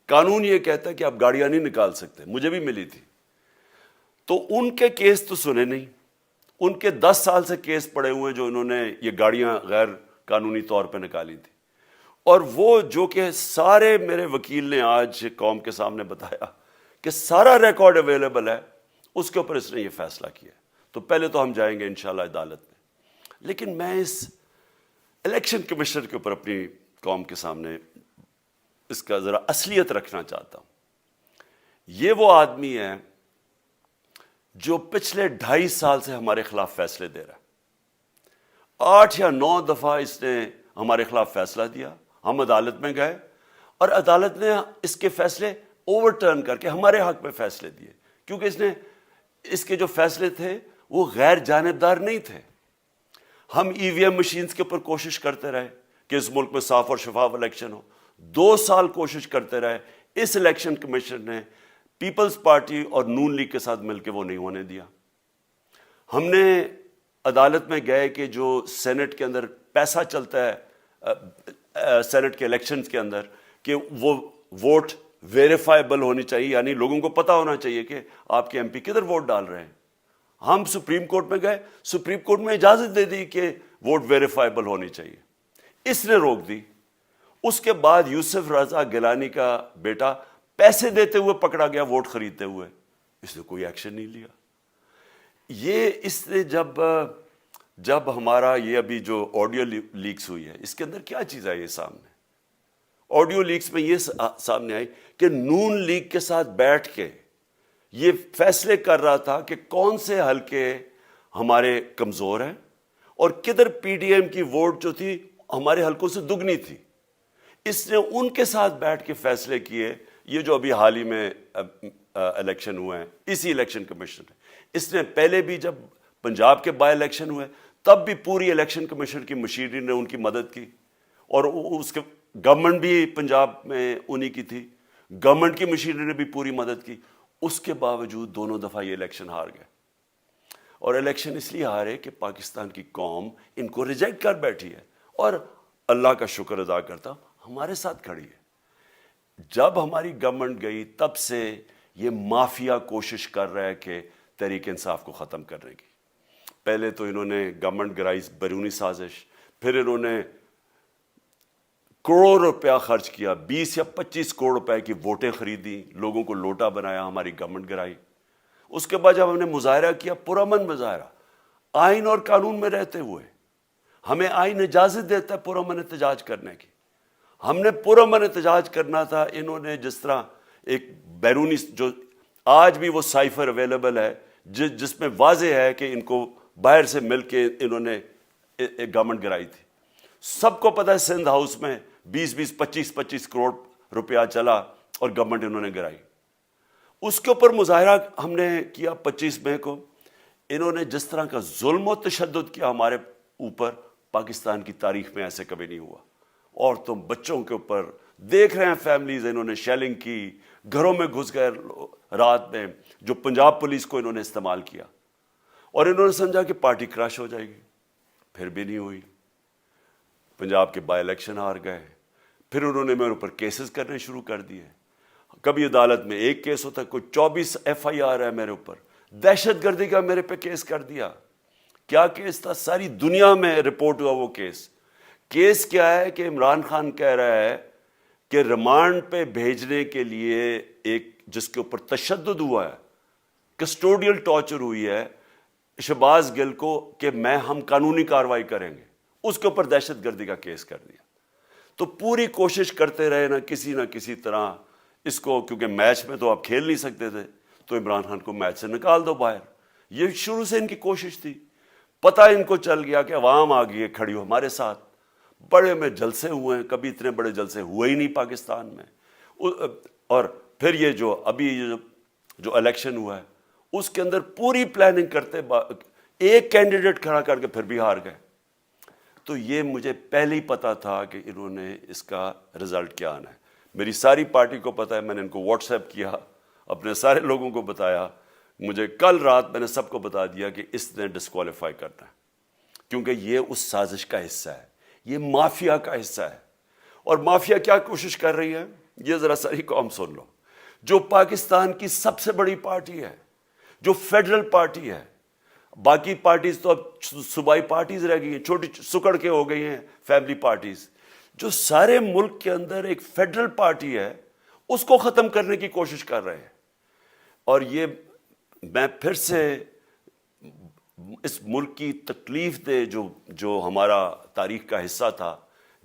قانون یہ کہتا ہے کہ آپ گاڑیاں نہیں نکال سکتے، مجھے بھی ملی تھی. تو ان کے کیس تو سنے نہیں، ان کے 10 سال سے کیس پڑے ہوئے جو انہوں نے یہ گاڑیاں غیر قانونی طور پہ نکالی تھی. اور وہ جو کہ سارے میرے وکیل نے آج قوم کے سامنے بتایا کہ سارا ریکارڈ اویلیبل ہے، اس کے اوپر اس نے یہ فیصلہ کیا. تو پہلے تو ہم جائیں گے انشاءاللہ عدالت میں. لیکن میں اس الیکشن کمشنر کے اوپر اپنی قوم کے سامنے اس کا ذرا اصلیت رکھنا چاہتا ہوں. یہ وہ آدمی ہے جو پچھلے 2.5 سال سے ہمارے خلاف فیصلے دے رہا ہے. 8 یا 9 دفعہ اس نے ہمارے خلاف فیصلہ دیا، ہم عدالت میں گئے اور عدالت نے اس کے فیصلے اوور ٹرن کر کے ہمارے حق میں فیصلے دیے، کیونکہ اس کے جو فیصلے تھے وہ غیر جانبدار نہیں تھے. ہم ای وی ایم مشینز کے اوپر کوشش کرتے رہے کہ اس ملک میں صاف اور شفاف الیکشن ہو. 2 سال کوشش کرتے رہے. اس الیکشن کمیشن نے پیپلز پارٹی اور نون لیگ کے ساتھ مل کے وہ نہیں ہونے دیا. ہم نے عدالت میں گئے کہ جو سینٹ کے اندر پیسہ چلتا ہے سینٹ کے الیکشنز کے اندر، کہ وہ ووٹ ویریفائبل ہونی چاہیے، یعنی لوگوں کو پتہ ہونا چاہیے کہ آپ کے ایم پی کدھر ووٹ ڈال رہے ہیں. ہم سپریم کورٹ میں گئے، سپریم کورٹ میں اجازت دے دی کہ ووٹ ویریفائبل ہونی چاہیے، اس نے روک دی. اس کے بعد یوسف رضا گیلانی کا بیٹا پیسے دیتے ہوئے پکڑا گیا ووٹ خریدتے ہوئے، اس نے کوئی ایکشن نہیں لیا. یہ اس نے جب ہمارا یہ ابھی جو آڈیو لیکس ہوئی ہے، اس کے اندر کیا چیز آئی ہے سامنے؟ آڈیو لیکس میں یہ سامنے آئی کہ نون لیگ کے ساتھ بیٹھ کے یہ فیصلے کر رہا تھا کہ کون سے حلقے ہمارے کمزور ہیں اور کدھر پی ڈی ایم کی ووٹ جو تھی ہمارے حلقوں سے دگنی تھی. اس نے ان کے ساتھ بیٹھ کے فیصلے کیے. یہ جو ابھی حال ہی میں الیکشن ہوئے ہیں, اسی الیکشن کمیشن نے, اس نے پہلے بھی جب پنجاب کے بائی الیکشن ہوئے تب بھی پوری الیکشن کمیشن کی مشینری نے ان کی مدد کی, اور اس کے گورنمنٹ بھی پنجاب میں انہی کی تھی, گورنمنٹ کی مشینری نے بھی پوری مدد کی. اس کے باوجود دونوں دفعہ یہ الیکشن ہار گئے. اور الیکشن اس لیے ہارے کہ پاکستان کی قوم ان کو ریجیکٹ کر بیٹھی ہے, اور اللہ کا شکر ادا کرتا ہمارے ساتھ کھڑی ہے. جب ہماری گورنمنٹ گئی تب سے یہ مافیا کوشش کر رہا ہے کہ تحریک انصاف کو ختم کرنے کی. پہلے تو انہوں نے گورنمنٹ گرائی بیرونی سازش, پھر انہوں نے کروڑ روپیہ خرچ کیا, 20 یا 25 کروڑ روپے کی ووٹیں خریدی, لوگوں کو لوٹا بنایا, ہماری گورنمنٹ گرائی. اس کے بعد جب ہم نے مظاہرہ کیا, پرامن مظاہرہ, آئین اور قانون میں رہتے ہوئے, ہمیں آئین اجازت دیتا ہے پرامن احتجاج کرنے کی, ہم نے پرامن احتجاج کرنا تھا. انہوں نے جس طرح ایک بیرونی, جو آج بھی وہ سائفر اویلیبل ہے جس میں واضح ہے کہ ان کو باہر سے مل کے انہوں نے ایک گورنمنٹ گرائی تھی. سب کو پتہ ہے سندھ ہاؤس میں 20 25 کروڑ روپیہ چلا اور گورنمنٹ انہوں نے گرائی. اس کے اوپر مظاہرہ ہم نے کیا 25 مئی کو. انہوں نے جس طرح کا ظلم و تشدد کیا ہمارے اوپر, پاکستان کی تاریخ میں ایسے کبھی نہیں ہوا. عورتوں بچوں کے اوپر دیکھ رہے ہیں فیملیز, انہوں نے شیلنگ کی, گھروں میں گھس گئے رات میں, جو پنجاب پولیس کو انہوں نے استعمال کیا, اور انہوں نے سمجھا کہ پارٹی کراش ہو جائے گی. پھر بھی نہیں ہوئی. پنجاب کے بائی الیکشن ہار گئے. پھر انہوں نے میرے اوپر کیسز کرنے شروع کر دیے. کبھی عدالت میں ایک کیس ہوتا, کوئی 24 ایف آئی آر ہے میرے اوپر, دہشت گردی کا میرے پہ کیس کر دیا. کیا کیس تھا؟ ساری دنیا میں رپورٹ ہوا وہ کیس. کیس کیا ہے کہ عمران خان کہہ رہا ہے کہ ریمانڈ پہ بھیجنے کے لیے ایک جس کے اوپر تشدد ہوا ہے, کسٹوڈیل ٹارچر ہوئی ہے شہباز گل کو, کہ ہم قانونی کارروائی کریں گے, اس کے اوپر دہشت گردی کا کیس کر دیا. تو پوری کوشش کرتے رہے نہ کسی طرح اس کو, کیونکہ میچ میں تو آپ کھیل نہیں سکتے تھے, تو عمران خان کو میچ سے نکال دو باہر. یہ شروع سے ان کی کوشش تھی. پتہ ان کو چل گیا کہ عوام آ گئی ہے کھڑی ہو ہمارے ساتھ. بڑے میں جلسے ہوئے ہیں, کبھی اتنے بڑے جلسے ہوئے ہی نہیں پاکستان میں. اور پھر یہ جو ابھی جو الیکشن ہوا ہے اس کے اندر پوری پلاننگ کرتے, ایک کینڈیڈیٹ کھڑا کر کے پھر بھی ہار گئے. تو یہ مجھے پہلے ہی پتا تھا کہ انہوں نے اس کا رزلٹ کیا آنا ہے. میری ساری پارٹی کو پتا ہے, میں نے ان کو واٹس ایپ کیا, اپنے سارے لوگوں کو بتایا. مجھے کل رات میں نے سب کو بتا دیا کہ اس نے ڈسکوالیفائی کرنا ہے, کیونکہ یہ اس سازش کا حصہ ہے, یہ مافیا کا حصہ ہے. اور مافیا کیا کوشش کر رہی ہے, یہ ذرا ساری قوم سن لو. جو پاکستان کی سب سے بڑی پارٹی ہے, جو فیڈرل پارٹی ہے, باقی پارٹیز تو اب صوبائی پارٹیز رہ گئی ہیں, چھوٹی سکڑ کے ہو گئی ہیں فیملی پارٹیز. جو سارے ملک کے اندر ایک فیڈرل پارٹی ہے, اس کو ختم کرنے کی کوشش کر رہے ہیں. اور یہ میں پھر سے اس ملک کی تکلیف دے جو ہمارا تاریخ کا حصہ تھا,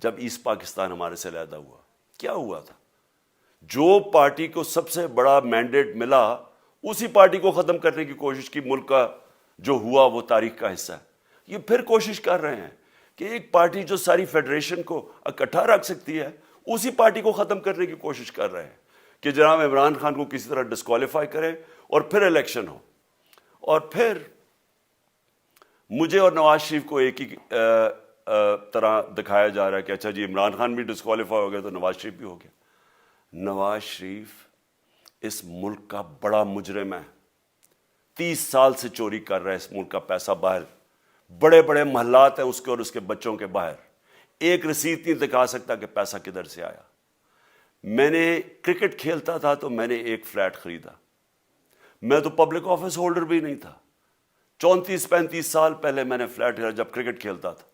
جب ایسٹ پاکستان ہمارے سے علیحدہ ہوا, کیا ہوا تھا؟ جو پارٹی کو سب سے بڑا مینڈیٹ ملا اسی پارٹی کو ختم کرنے کی کوشش کی. ملک کا جو ہوا وہ تاریخ کا حصہ ہے. یہ پھر کوشش کر رہے ہیں کہ ایک پارٹی جو ساری فیڈریشن کو اکٹھا رکھ سکتی ہے, اسی پارٹی کو ختم کرنے کی کوشش کر رہے ہیں کہ جناب عمران خان کو کسی طرح ڈسکوالیفائی کریں اور پھر الیکشن ہو. اور پھر مجھے اور نواز شریف کو ایک ہی طرح دکھایا جا رہا ہے کہ اچھا جی عمران خان بھی ڈسکوالیفائی ہو گیا تو نواز شریف بھی ہو گیا. نواز شریف اس ملک کا بڑا مجرم ہے, 30 سال سے چوری کر رہا ہے اس ملک کا پیسہ باہر. بڑے بڑے محلات ہیں اس کے اور اس کے بچوں کے باہر, ایک رسید نہیں دکھا سکتا کہ پیسہ کدھر سے آیا. میں نے کرکٹ کھیلتا تھا تو میں نے ایک فلیٹ خریدا, میں تو پبلک آفس ہولڈر بھی نہیں تھا. 34-35 سال پہلے میں نے فلیٹ خریدا جب کرکٹ کھیلتا تھا.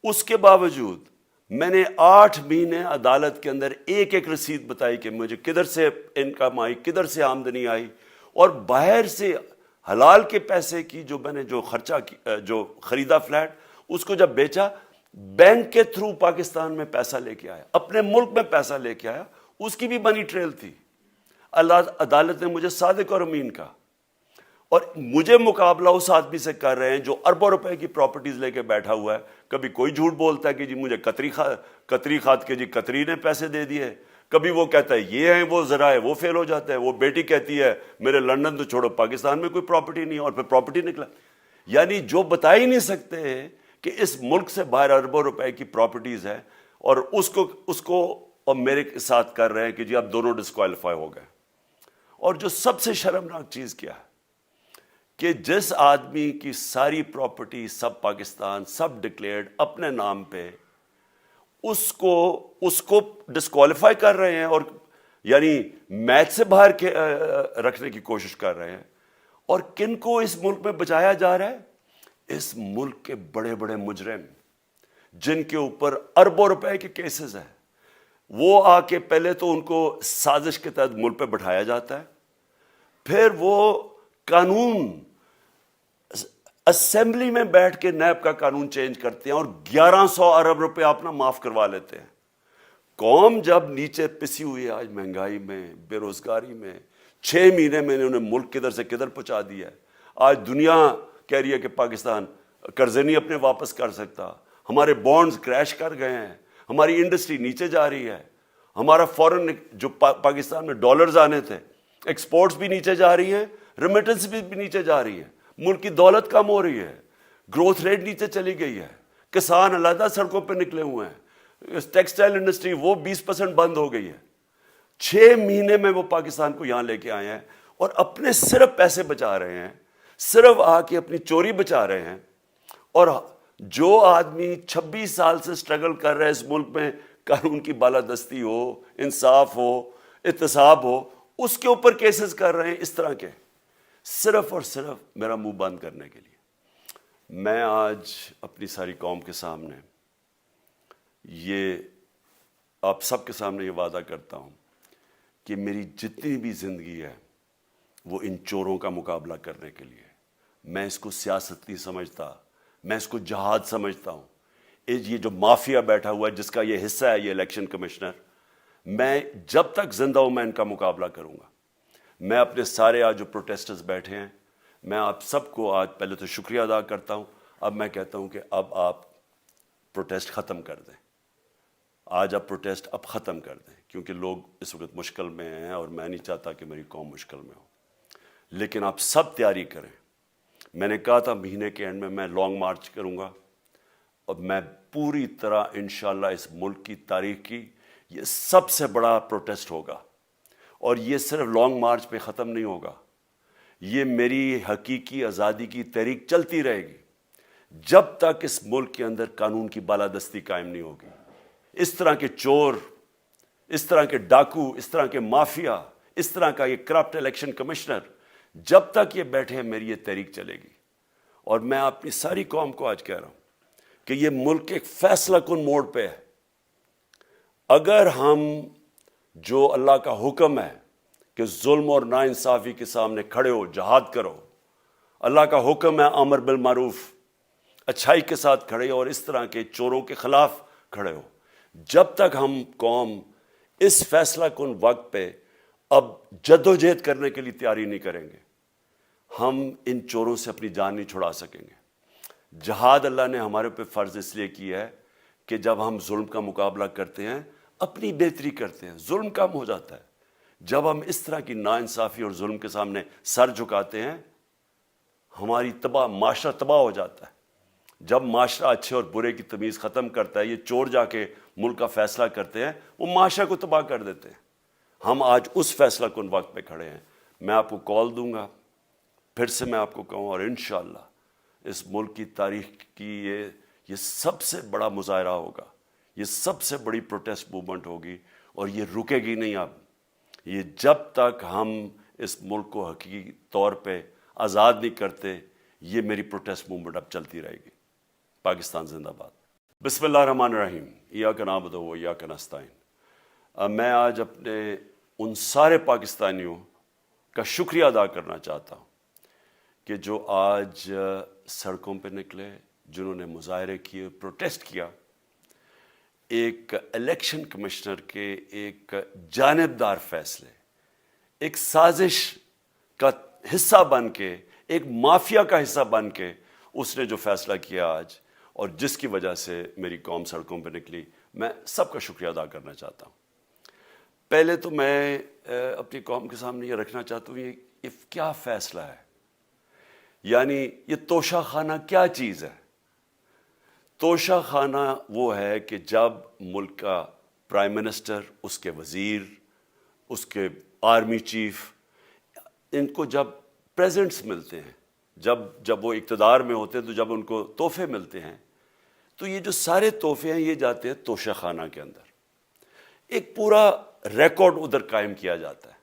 اس کے باوجود میں نے 8 مہینے عدالت کے اندر ایک ایک رسید بتائی کہ مجھے کدھر سے انکم آئی, کدھر سے آمدنی آئی, اور باہر سے حلال کے پیسے کی جو میں نے جو خرچہ جو خریدا فلیٹ, اس کو جب بیچا بینک کے تھرو پاکستان میں پیسہ لے کے آیا, اپنے ملک میں پیسہ لے کے آیا, اس کی بھی منی ٹریل تھی. اللہ عدالت نے مجھے صادق اور امین کہا، اور مجھے مقابلہ اس آدمی سے کر رہے ہیں جو اربوں روپے کی پراپرٹیز لے کے بیٹھا ہوا ہے. کبھی کوئی جھوٹ بولتا ہے کہ جی مجھے قطری کھاد کے جی قطری نے پیسے دے دیے، کبھی وہ کہتا ہے یہ ہیں وہ ذرائع، وہ فیل ہو جاتا ہے. وہ بیٹی کہتی ہے میرے لندن تو چھوڑو پاکستان میں کوئی پراپرٹی نہیں ہے، اور پھر پراپرٹی نکلا. یعنی جو بتا ہی نہیں سکتے کہ اس ملک سے باہر اربوں روپے کی پراپرٹیز ہے، اور اس کو اور میرے ساتھ کر رہے ہیں کہ جی آپ دونوں ڈسکوالیفائی ہو گئے. اور جو سب سے شرمناک چیز کیا ہے کہ جس آدمی کی ساری پراپرٹی سب پاکستان سب ڈکلیئرڈ اپنے نام پہ، اس کو ڈسکوالیفائی کر رہے ہیں، اور یعنی میچ سے باہر رکھنے کی کوشش کر رہے ہیں. اور کن کو اس ملک میں بچایا جا رہا ہے؟ اس ملک کے بڑے بڑے مجرم جن کے اوپر اربوں روپے کے کیسز ہیں، وہ آ کے پہلے تو ان کو سازش کے تحت ملک پہ بٹھایا جاتا ہے، پھر وہ قانون اسمبلی میں بیٹھ کے نیب کا قانون چینج کرتے ہیں اور 1100 ارب روپے اپنا معاف کروا لیتے ہیں. قوم جب نیچے پسی ہوئی ہے آج مہنگائی میں، بے روزگاری میں، 6 مہینے میں انہوں نے ملک کدھر سے کدھر پہنچا دیا ہے. آج دنیا کہہ رہی ہے کہ پاکستان قرضے نہیں اپنے واپس کر سکتا، ہمارے بانڈز کریش کر گئے ہیں، ہماری انڈسٹری نیچے جا رہی ہے، ہمارا فورن جو پاکستان میں ڈالرز آنے تھے ایکسپورٹس بھی نیچے جا رہی ہیں، ریمیٹنس بھی نیچے جا رہی ہیں، ملک کی دولت کم ہو رہی ہے، گروتھ ریٹ نیچے چلی گئی ہے، کسان علیحدہ سڑکوں پہ نکلے ہوئے ہیں، ٹیکسٹائل انڈسٹری وہ 20% بند ہو گئی ہے. 6 مہینے میں وہ پاکستان کو یہاں لے کے آئے ہیں اور اپنے صرف پیسے بچا رہے ہیں، صرف آ کے اپنی چوری بچا رہے ہیں. اور جو آدمی 26 سال سے سٹرگل کر رہے ہیں اس ملک میں، قانون کی بالادستی ہو، انصاف ہو، احتساب ہو، اس کے اوپر کیسز کر رہے ہیں اس طرح کے، صرف اور صرف میرا منہ بند کرنے کے لیے. میں آج اپنی ساری قوم کے سامنے یہ آپ سب کے سامنے یہ وعدہ کرتا ہوں کہ میری جتنی بھی زندگی ہے وہ ان چوروں کا مقابلہ کرنے کے لیے. میں اس کو سیاست نہیں سمجھتا، میں اس کو جہاد سمجھتا ہوں. یہ جو مافیا بیٹھا ہوا ہے جس کا یہ حصہ ہے یہ الیکشن کمشنر، میں جب تک زندہ ہوں میں ان کا مقابلہ کروں گا. میں اپنے سارے آج جو پروٹیسٹرز بیٹھے ہیں، میں آپ سب کو آج پہلے تو شکریہ ادا کرتا ہوں. اب میں کہتا ہوں کہ اب آپ پروٹیسٹ ختم کر دیں. آج آپ پروٹیسٹ اب ختم کر دیں، کیونکہ لوگ اس وقت مشکل میں ہیں اور میں نہیں چاہتا کہ میری قوم مشکل میں ہو. لیکن آپ سب تیاری کریں. میں نے کہا تھا مہینے کے اینڈ میں لانگ مارچ کروں گا، اور میں پوری طرح انشاءاللہ اس ملک کی تاریخ کی یہ سب سے بڑا پروٹیسٹ ہوگا. اور یہ صرف لانگ مارچ پہ ختم نہیں ہوگا، یہ میری حقیقی آزادی کی تحریک چلتی رہے گی جب تک اس ملک کے اندر قانون کی بالادستی قائم نہیں ہوگی. اس طرح کے چور، اس طرح کے ڈاکو، اس طرح کے مافیا، اس طرح کا یہ کرپٹ الیکشن کمشنر جب تک یہ بیٹھے ہیں میری یہ تحریک چلے گی. اور میں اپنی ساری قوم کو آج کہہ رہا ہوں کہ یہ ملک ایک فیصلہ کن موڑ پہ ہے. اگر ہم جو اللہ کا حکم ہے کہ ظلم اور ناانصافی کے سامنے کھڑے ہو، جہاد کرو، اللہ کا حکم ہے امر بالمعروف، اچھائی کے ساتھ کھڑے ہو اور اس طرح کے چوروں کے خلاف کھڑے ہو، جب تک ہم قوم اس فیصلہ کن وقت پہ اب جدوجہد کرنے کے لیے تیاری نہیں کریں گے، ہم ان چوروں سے اپنی جان نہیں چھڑا سکیں گے. جہاد اللہ نے ہمارے پہ فرض اس لیے کیا ہے کہ جب ہم ظلم کا مقابلہ کرتے ہیں اپنی بہتری کرتے ہیں، ظلم کم ہو جاتا ہے. جب ہم اس طرح کی ناانصافی اور ظلم کے سامنے سر جھکاتے ہیں ہماری معاشرہ تباہ ہو جاتا ہے. جب معاشرہ اچھے اور برے کی تمیز ختم کرتا ہے، یہ چور جا کے ملک کا فیصلہ کرتے ہیں، وہ معاشرہ کو تباہ کر دیتے ہیں. ہم آج اس فیصلہ کن وقت پہ کھڑے ہیں. میں آپ کو کال دوں گا، پھر سے میں آپ کو کہوں، اور انشاءاللہ اس ملک کی تاریخ کی یہ سب سے بڑا مظاہرہ ہوگا، یہ سب سے بڑی پروٹیسٹ موومنٹ ہوگی، اور یہ رکے گی نہیں. اب یہ جب تک ہم اس ملک کو حقیقی طور پہ آزاد نہیں کرتے، یہ میری پروٹیسٹ موومنٹ اب چلتی رہے گی. پاکستان زندہ باد. بسم اللہ الرحمن الرحیم. ایاک نعبد و ایاک نستعین. میں آج اپنے ان سارے پاکستانیوں کا شکریہ ادا کرنا چاہتا ہوں کہ جو آج سڑکوں پہ نکلے، جنہوں نے مظاہرے کیے، پروٹیسٹ کیا. ایک الیکشن کمشنر کے ایک جانبدار فیصلے، ایک سازش کا حصہ بن کے، ایک مافیا کا حصہ بن کے اس نے جو فیصلہ کیا آج، اور جس کی وجہ سے میری قوم سڑکوں پہ نکلی، میں سب کا شکریہ ادا کرنا چاہتا ہوں۔ پہلے تو میں اپنی قوم کے سامنے یہ رکھنا چاہتا ہوں، یہ کیا فیصلہ ہے، یعنی یہ توشہ خانہ کیا چیز ہے؟ توشہ خانہ وہ ہے کہ جب ملک کا پرائم منسٹر، اس کے وزیر، اس کے آرمی چیف، ان کو جب پریزنٹس ملتے ہیں، جب وہ اقتدار میں ہوتے ہیں، تو جب ان کو تحفے ملتے ہیں، تو یہ جو سارے تحفے ہیں یہ جاتے ہیں توشہ خانہ کے اندر۔ ایک پورا ریکارڈ ادھر قائم کیا جاتا ہے۔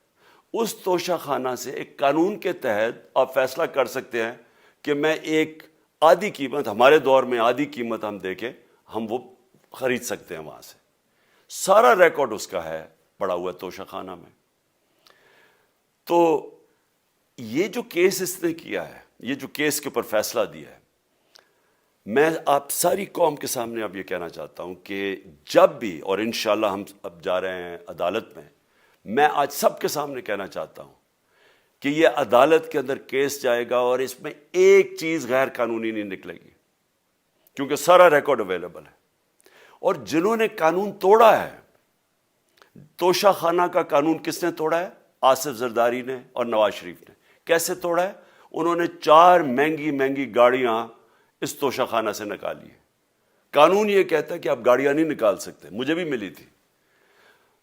اس توشہ خانہ سے ایک قانون کے تحت آپ فیصلہ کر سکتے ہیں کہ میں ایک آدھی قیمت، ہمارے دور میں آدھی قیمت ہم دے کے ہم وہ خرید سکتے ہیں وہاں سے۔ سارا ریکارڈ اس کا ہے پڑا ہوا ہے توشہ خانہ میں۔ تو یہ جو کیس اس نے کیا ہے، یہ جو کیس کے اوپر فیصلہ دیا ہے، میں آپ ساری قوم کے سامنے اب یہ کہنا چاہتا ہوں کہ جب بھی، اور انشاءاللہ ہم اب جا رہے ہیں عدالت میں آج سب کے سامنے کہنا چاہتا ہوں کہ یہ عدالت کے اندر کیس جائے گا اور اس میں ایک چیز غیر قانونی نہیں نکلے گی، کیونکہ سارا ریکارڈ اویلیبل ہے۔ اور جنہوں نے قانون توڑا ہے، توشہ خانہ کا قانون کس نے توڑا ہے؟ آصف زرداری نے اور نواز شریف نے۔ کیسے توڑا ہے؟ انہوں نے 4 مہنگی گاڑیاں اس توشہ خانہ سے نکالی ہے۔ قانون یہ کہتا ہے کہ آپ گاڑیاں نہیں نکال سکتے، مجھے بھی ملی تھی۔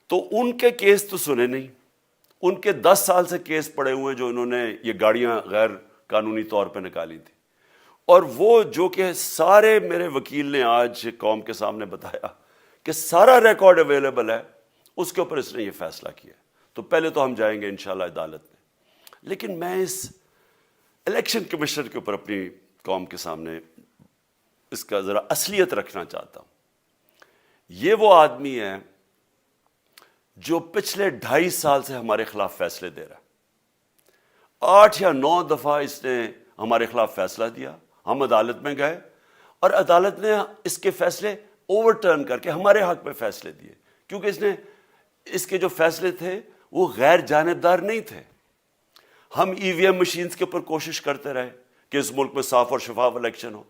تو ان کے کیس تو سنے نہیں، ان کے 10 سال سے کیس پڑے ہوئے جو انہوں نے یہ گاڑیاں غیر قانونی طور پہ نکالی تھی۔ اور وہ جو کہ سارے میرے وکیل نے آج قوم کے سامنے بتایا کہ سارا ریکارڈ اویلیبل ہے، اس کے اوپر اس نے یہ فیصلہ کیا۔ تو پہلے تو ہم جائیں گے انشاءاللہ عدالت میں، لیکن میں اس الیکشن کمیشنر کے اوپر اپنی قوم کے سامنے اس کا ذرا اصلیت رکھنا چاہتا ہوں۔ یہ وہ آدمی ہے جو پچھلے 2.5 سال سے ہمارے خلاف فیصلے دے رہا ہے۔ 8 یا 9 دفعہ اس نے ہمارے خلاف فیصلہ دیا، ہم عدالت میں گئے اور عدالت نے اس کے فیصلے اوور ٹرن کر کے ہمارے حق میں فیصلے دیے، کیونکہ اس کے جو فیصلے تھے وہ غیر جانبدار نہیں تھے۔ ہم ای وی ایم مشینز کے اوپر کوشش کرتے رہے کہ اس ملک میں صاف اور شفاف الیکشن ہو،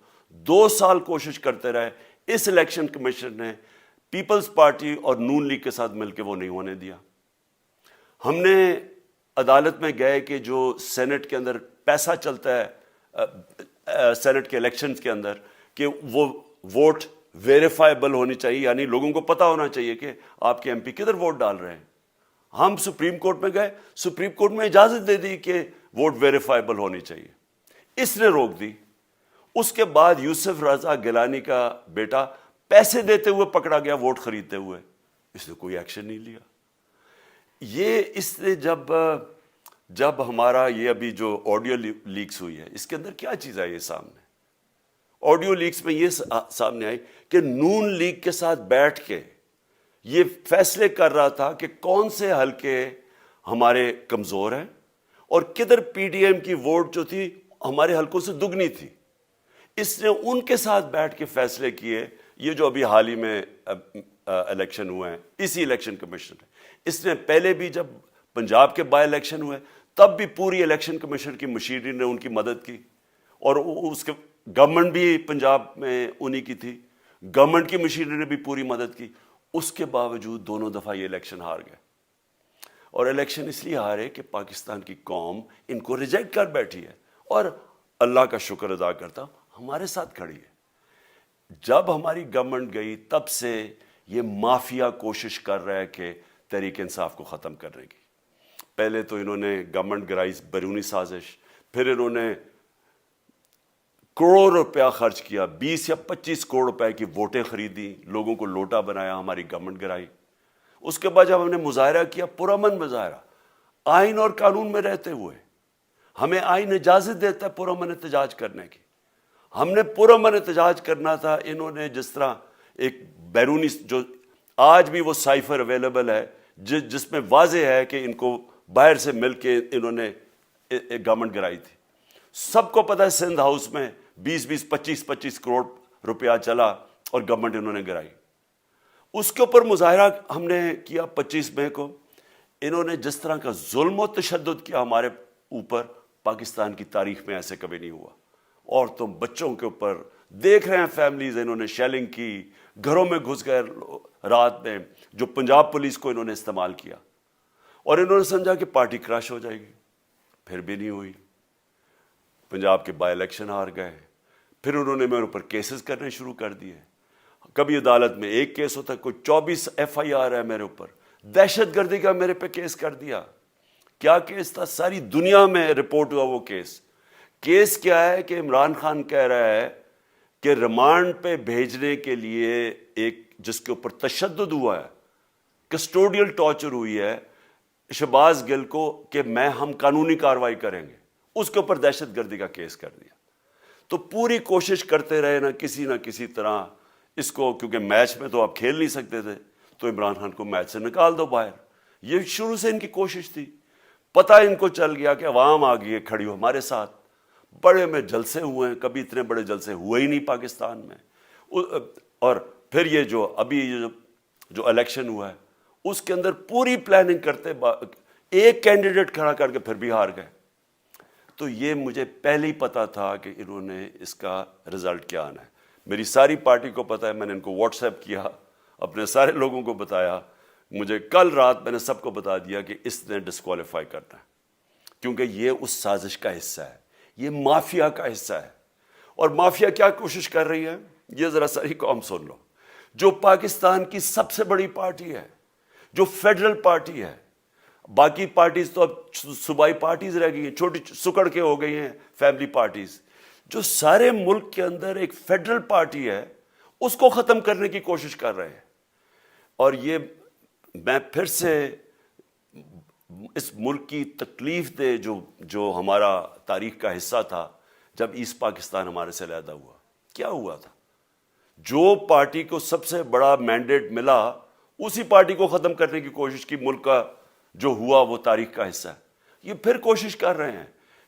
2 سال کوشش کرتے رہے۔ اس الیکشن کمیشن نے پیپلز پارٹی اور نون لیگ کے ساتھ مل کے وہ نہیں ہونے دیا۔ ہم نے عدالت میں گئے کہ جو سینٹ کے اندر پیسہ چلتا ہے، سینٹ کے الیکشنز کے اندر، کہ وہ ووٹ ویریفائبل ہونی چاہیے، یعنی لوگوں کو پتہ ہونا چاہیے کہ آپ کے ایم پی کدھر ووٹ ڈال رہے ہیں۔ ہم سپریم کورٹ میں گئے، سپریم کورٹ میں اجازت دے دی کہ ووٹ ویریفائبل ہونی چاہیے، اس نے روک دی۔ اس کے بعد یوسف رضا گیلانی کا بیٹا پیسے دیتے ہوئے پکڑا گیا ووٹ خریدتے ہوئے، اس نے کوئی ایکشن نہیں لیا۔ یہ اس نے جب ہمارا یہ ابھی جو آڈیو لیکس ہوئی ہے، اس کے اندر کیا چیز آئی ہے سامنے؟ آڈیو لیکس میں یہ سامنے آئی کہ نون لیگ کے ساتھ بیٹھ کے یہ فیصلے کر رہا تھا کہ کون سے حلقے ہمارے کمزور ہیں اور کدھر پی ڈی ایم کی ووٹ جو تھی ہمارے حلقوں سے دگنی تھی۔ اس نے ان کے ساتھ بیٹھ کے فیصلے کیے۔ یہ جو ابھی حال ہی میں الیکشن ہوئے ہیں، اسی الیکشن کمیشن نے، اس نے پہلے بھی جب پنجاب کے بائی الیکشن ہوئے تب بھی پوری الیکشن کمیشن کی مشینری نے ان کی مدد کی، اور اس کے گورنمنٹ بھی پنجاب میں انہی کی تھی، گورنمنٹ کی مشینری نے بھی پوری مدد کی۔ اس کے باوجود دونوں دفعہ یہ الیکشن ہار گئے، اور الیکشن اس لیے ہارے کہ پاکستان کی قوم ان کو ریجیکٹ کر بیٹھی ہے، اور اللہ کا شکر ادا کرتا ہمارے ساتھ کھڑی ہے۔ جب ہماری گورنمنٹ گئی تب سے یہ مافیا کوشش کر رہا ہے کہ تحریک انصاف کو ختم کرنے کی۔ پہلے تو انہوں نے گورنمنٹ گرائی بیرونی سازش، پھر انہوں نے کروڑ روپیہ خرچ کیا، 20 یا 25 کروڑ روپے کی ووٹیں خریدی، لوگوں کو لوٹا بنایا، ہماری گورنمنٹ گرائی۔ اس کے بعد جب ہم نے مظاہرہ کیا، پرامن مظاہرہ، آئین اور قانون میں رہتے ہوئے، ہمیں آئین اجازت دیتا ہے پرامن احتجاج کرنے کی، ہم نے پرامن احتجاج کرنا تھا۔ انہوں نے جس طرح ایک بیرونی، جو آج بھی وہ سائفر اویلیبل ہے جس میں واضح ہے کہ ان کو باہر سے مل کے انہوں نے ایک گورنمنٹ گرائی تھی، سب کو پتہ ہے سندھ ہاؤس میں 20 25 کروڑ روپیہ چلا اور گورنمنٹ انہوں نے گرائی۔ اس کے اوپر مظاہرہ ہم نے کیا 25 مئی کو۔ انہوں نے جس طرح کا ظلم و تشدد کیا ہمارے اوپر، پاکستان کی تاریخ میں ایسے کبھی نہیں ہوا. عورتوں بچوں کے اوپر دیکھ رہے ہیں فیملیز، انہوں نے شیلنگ کی، گھروں میں گھس گئے رات میں، جو پنجاب پولیس کو انہوں نے استعمال کیا، اور انہوں نے سمجھا کہ پارٹی کراش ہو جائے گی. پھر بھی نہیں ہوئی. پنجاب کے بائی الیکشن ہار گئے. پھر انہوں نے میرے اوپر کیسز کرنے شروع کر دیے. کبھی عدالت میں ایک کیس ہوتا ہے، کوئی 24 FIR ہے میرے اوپر. دہشت گردی کا میرے پہ کیس کر دیا. کیا کیس تھا؟ ساری دنیا میں رپورٹ ہوا وہ کیس. کیس کیا ہے کہ عمران خان کہہ رہا ہے کہ ریمانڈ پہ بھیجنے کے لیے ایک جس کے اوپر تشدد ہوا ہے، کسٹوڈیل ٹارچر ہوئی ہے شہباز گل کو، کہ ہم قانونی کارروائی کریں گے، اس کے اوپر دہشت گردی کا کیس کر دیا. تو پوری کوشش کرتے رہے نہ کسی طرح اس کو، کیونکہ میچ میں تو آپ کھیل نہیں سکتے تھے، تو عمران خان کو میچ سے نکال دو باہر. یہ شروع سے ان کی کوشش تھی. پتہ ان کو چل گیا کہ عوام آ گئی ہے کھڑی ہو ہمارے ساتھ. بڑے میں جلسے ہوئے ہیں، کبھی اتنے بڑے جلسے ہوئے ہی نہیں پاکستان میں. اور پھر یہ ابھی جو الیکشن ہوا ہے اس کے اندر پوری پلاننگ کرتے، ایک کینڈیڈیٹ کھڑا کر کے پھر بھی ہار گئے. تو یہ مجھے پہلے ہی پتا تھا کہ انہوں نے اس کا رزلٹ کیا آنا ہے. میری ساری پارٹی کو پتا ہے، میں نے ان کو واٹس ایپ کیا، اپنے سارے لوگوں کو بتایا. مجھے کل رات میں نے سب کو بتا دیا کہ اس نے ڈسکوالیفائی کرنا ہے، کیونکہ یہ اس سازش کا حصہ ہے، یہ مافیا کا حصہ ہے. اور مافیا کیا کوشش کر رہی ہے، یہ ذرا ساری قوم سن لو. جو پاکستان کی سب سے بڑی پارٹی ہے، جو فیڈرل پارٹی ہے، باقی پارٹیز تو اب صوبائی پارٹیز رہ گئی ہیں، چھوٹی سکڑ کے ہو گئی ہیں فیملی پارٹیز. جو سارے ملک کے اندر ایک فیڈرل پارٹی ہے، اس کو ختم کرنے کی کوشش کر رہے ہیں. اور یہ میں پھر سے اس ملک کی تکلیف دے جو ہمارا تاریخ کا حصہ تھا، جب ایسٹ پاکستان ہمارے سے علیحدہ ہوا، کیا ہوا تھا؟ جو پارٹی کو سب سے بڑا مینڈیٹ ملا، اسی پارٹی کو ختم کرنے کی کوشش کی. ملک کا جو ہوا وہ تاریخ کا حصہ ہے. یہ پھر کوشش کر رہے ہیں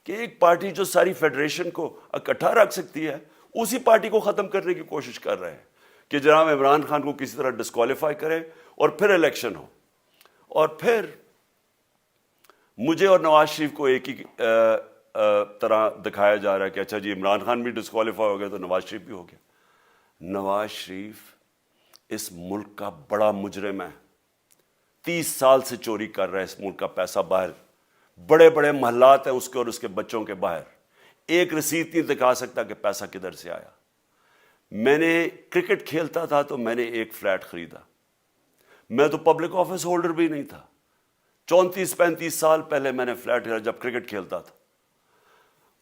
کہ ایک پارٹی جو ساری فیڈریشن کو اکٹھا رکھ سکتی ہے، اسی پارٹی کو ختم کرنے کی کوشش کر رہے ہیں کہ جناب عمران خان کو کسی طرح ڈسکوالیفائی کریں اور پھر الیکشن ہو. اور پھر مجھے اور نواز شریف کو ایک ہی طرح دکھایا جا رہا ہے کہ اچھا جی عمران خان بھی ڈسکوالیفائی ہو گیا تو نواز شریف بھی ہو گیا. نواز شریف اس ملک کا بڑا مجرم ہے. 30 سال سے چوری کر رہا ہے اس ملک کا پیسہ باہر. بڑے بڑے محلات ہیں اس کے اور اس کے بچوں کے باہر. ایک رسید نہیں دکھا سکتا کہ پیسہ کدھر سے آیا. میں نے کرکٹ کھیلتا تھا تو میں نے ایک فلیٹ خریدا. میں تو پبلک آفس ہولڈر بھی نہیں تھا. 34-35 سال پہلے میں نے فلیٹ خریدا جب کرکٹ کھیلتا تھا.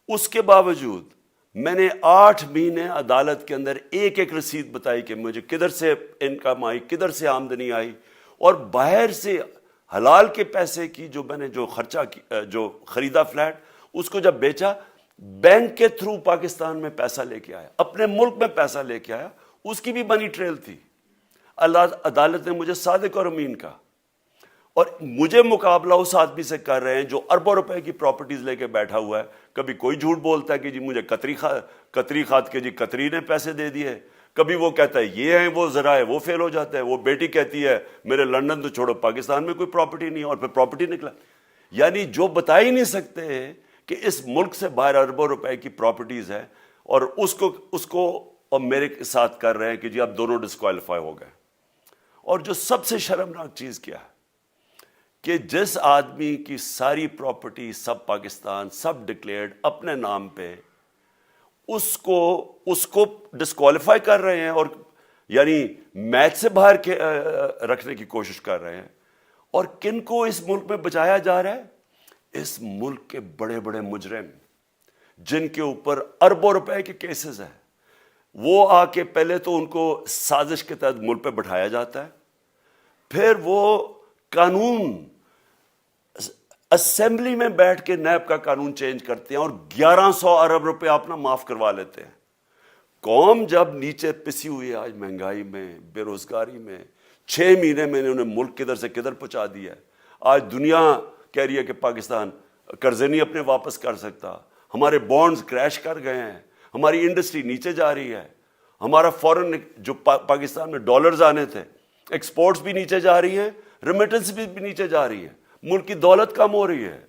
اس کے باوجود میں نے 8 مہینے عدالت کے اندر ایک ایک رسید بتائی کہ مجھے کدھر سے انکم آئی، کدھر سے آمدنی آئی. اور باہر سے حلال کے پیسے کی میں نے جو خرچہ جو خریدا فلیٹ، اس کو جب بیچا، بینک کے تھرو پاکستان میں پیسہ لے کے آیا، اپنے ملک میں پیسہ لے کے آیا. اس کی بھی منی ٹریل تھی. عدالت نے مجھے صادق اور امین کا، اور مجھے مقابلہ اس آدمی سے کر رہے ہیں جو اربوں روپے کی پراپرٹیز لے کے بیٹھا ہوا ہے. کبھی کوئی جھوٹ بولتا ہے کہ جی مجھے قطری خات کے جی قطری نے پیسے دے دیے. کبھی وہ کہتا ہے یہ ہے، وہ ذرائع وہ فیل ہو جاتا ہے. وہ بیٹی کہتی ہے میرے لندن تو چھوڑو پاکستان میں کوئی پراپرٹی نہیں ہے، اور پھر پراپرٹی نکلا. یعنی جو بتا ہی نہیں سکتے کہ اس ملک سے باہر اربوں روپے کی پراپرٹیز ہے، اور اس کو اور میرے ساتھ کر رہے ہیں کہ جی اب دونوں ڈسکوالیفائی ہو گئے. اور جو سب سے شرمناک چیز کیا ہے کہ جس آدمی کی ساری پراپرٹی سب پاکستان سب ڈکلیئرڈ اپنے نام پہ، اس کو ڈسکوالیفائی کر رہے ہیں، اور یعنی میچ سے باہر رکھنے کی کوشش کر رہے ہیں. اور کن کو اس ملک میں بچایا جا رہا ہے؟ اس ملک کے بڑے بڑے مجرم جن کے اوپر اربوں روپے کے کیسز ہیں، وہ آ کے پہلے تو ان کو سازش کے تحت ملک پہ بٹھایا جاتا ہے. پھر وہ قانون اسمبلی میں بیٹھ کے نیب کا قانون چینج کرتے ہیں اور 1100 ارب روپے اپنا معاف کروا لیتے ہیں. قوم جب نیچے پسی ہوئی ہے آج مہنگائی میں، بے روزگاری میں، 6 مہینے میں انہوں نے ملک کدھر سے کدھر پہنچا دیا ہے. آج دنیا کہہ رہی ہے کہ پاکستان قرضے نہیں اپنے واپس کر سکتا. ہمارے بانڈز کریش کر گئے ہیں، ہماری انڈسٹری نیچے جا رہی ہے، ہمارا فورن جو پاکستان میں ڈالرز آنے تھے، ایکسپورٹس بھی نیچے جا رہی ہیں، ریمیٹنس بھی نیچے جا رہی ہیں. ملک کی دولت کم ہو رہی ہے,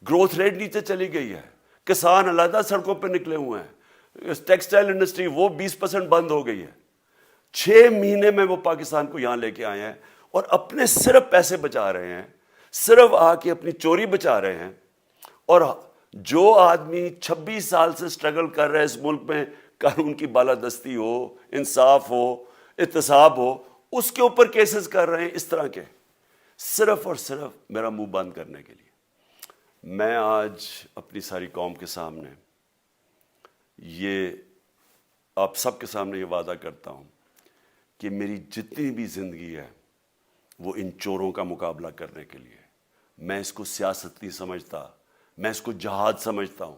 گروتھ ریٹ نیچے چلی گئی ہے, کسان علیحدہ سڑکوں پہ نکلے ہوئے ہیں, ٹیکسٹائل انڈسٹری وہ 20% بند ہو گئی ہے. 6 مہینے میں وہ پاکستان کو یہاں لے کے آئے ہیں اور اپنے صرف پیسے بچا رہے ہیں, صرف آ کے اپنی چوری بچا رہے ہیں. اور جو آدمی 26 سال سے سٹرگل کر رہے ہیں اس ملک میں, قانون کی بالادستی ہو, انصاف ہو, احتساب ہو, اس کے اوپر کیسز کر رہے ہیں اس طرح کے, صرف اور صرف میرا منہ بند کرنے کے لیے. میں آج اپنی ساری قوم کے سامنے یہ آپ سب کے سامنے یہ وعدہ کرتا ہوں کہ میری جتنی بھی زندگی ہے وہ ان چوروں کا مقابلہ کرنے کے لیے. میں اس کو سیاست نہیں سمجھتا, میں اس کو جہاد سمجھتا ہوں.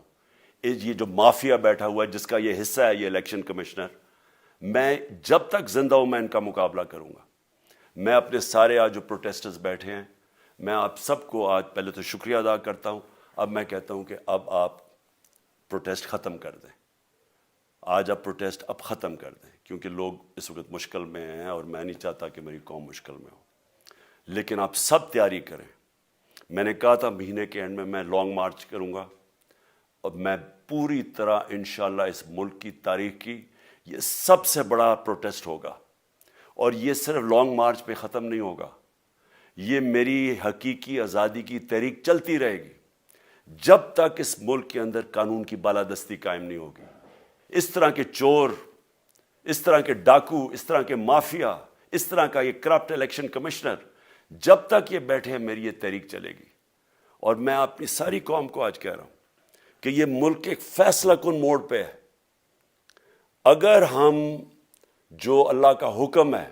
یہ جو مافیا بیٹھا ہوا ہے جس کا یہ حصہ ہے یہ الیکشن کمشنر, میں جب تک زندہ ہوں میں ان کا مقابلہ کروں گا. میں اپنے سارے آج جو پروٹیسٹرز بیٹھے ہیں, میں آپ سب کو آج پہلے تو شکریہ ادا کرتا ہوں. اب میں کہتا ہوں کہ اب آپ پروٹیسٹ ختم کر دیں. آج آپ پروٹیسٹ اب ختم کر دیں, کیونکہ لوگ اس وقت مشکل میں ہیں اور میں نہیں چاہتا کہ میری قوم مشکل میں ہو. لیکن آپ سب تیاری کریں. میں نے کہا تھا مہینے کے اینڈ میں لانگ مارچ کروں گا, اور میں پوری طرح انشاءاللہ اس ملک کی تاریخ کی یہ سب سے بڑا پروٹیسٹ ہوگا. اور یہ صرف لانگ مارچ پہ ختم نہیں ہوگا, یہ میری حقیقی آزادی کی تحریک چلتی رہے گی جب تک اس ملک کے اندر قانون کی بالادستی قائم نہیں ہوگی. اس طرح کے چور, اس طرح کے ڈاکو, اس طرح کے مافیا, اس طرح کا یہ کرپٹ الیکشن کمشنر, جب تک یہ بیٹھے ہیں میری یہ تحریک چلے گی. اور میں اپنی ساری قوم کو آج کہہ رہا ہوں کہ یہ ملک ایک فیصلہ کن موڑ پہ ہے. اگر ہم جو اللہ کا حکم ہے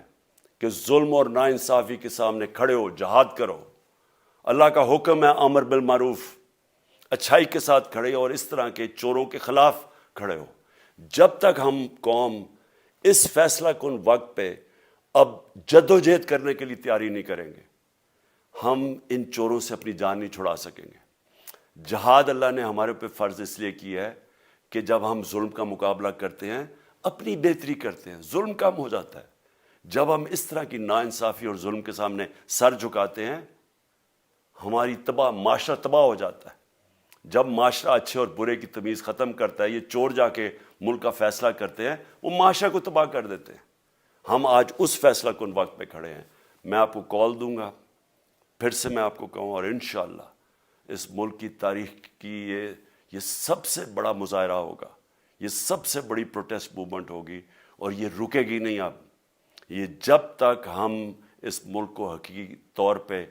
کہ ظلم اور ناانصافی کے سامنے کھڑے ہو, جہاد کرو, اللہ کا حکم ہے امر بالمعروف, اچھائی کے ساتھ کھڑے ہو اور اس طرح کے چوروں کے خلاف کھڑے ہو, جب تک ہم قوم اس فیصلہ کن وقت پہ اب جدوجہد کرنے کے لیے تیاری نہیں کریں گے, ہم ان چوروں سے اپنی جان نہیں چھڑا سکیں گے. جہاد اللہ نے ہمارے پہ فرض اس لیے کیا ہے کہ جب ہم ظلم کا مقابلہ کرتے ہیں اپنی بہتری کرتے ہیں, ظلم کم ہو جاتا ہے. جب ہم اس طرح کی ناانصافی اور ظلم کے سامنے سر جھکاتے ہیں ہماری معاشرہ تباہ ہو جاتا ہے. جب معاشرہ اچھے اور برے کی تمیز ختم کرتا ہے, یہ چور جا کے ملک کا فیصلہ کرتے ہیں, وہ معاشرہ کو تباہ کر دیتے ہیں. ہم آج اس فیصلہ کن وقت پہ کھڑے ہیں. میں آپ کو کال دوں گا, پھر سے میں آپ کو کہوں, اور انشاءاللہ اس ملک کی تاریخ کی یہ سب سے بڑا مظاہرہ ہوگا, یہ سب سے بڑی پروٹیسٹ موومنٹ ہوگی, اور یہ رکے گی نہیں. اب یہ جب تک ہم اس ملک کو حقیقی طور پہ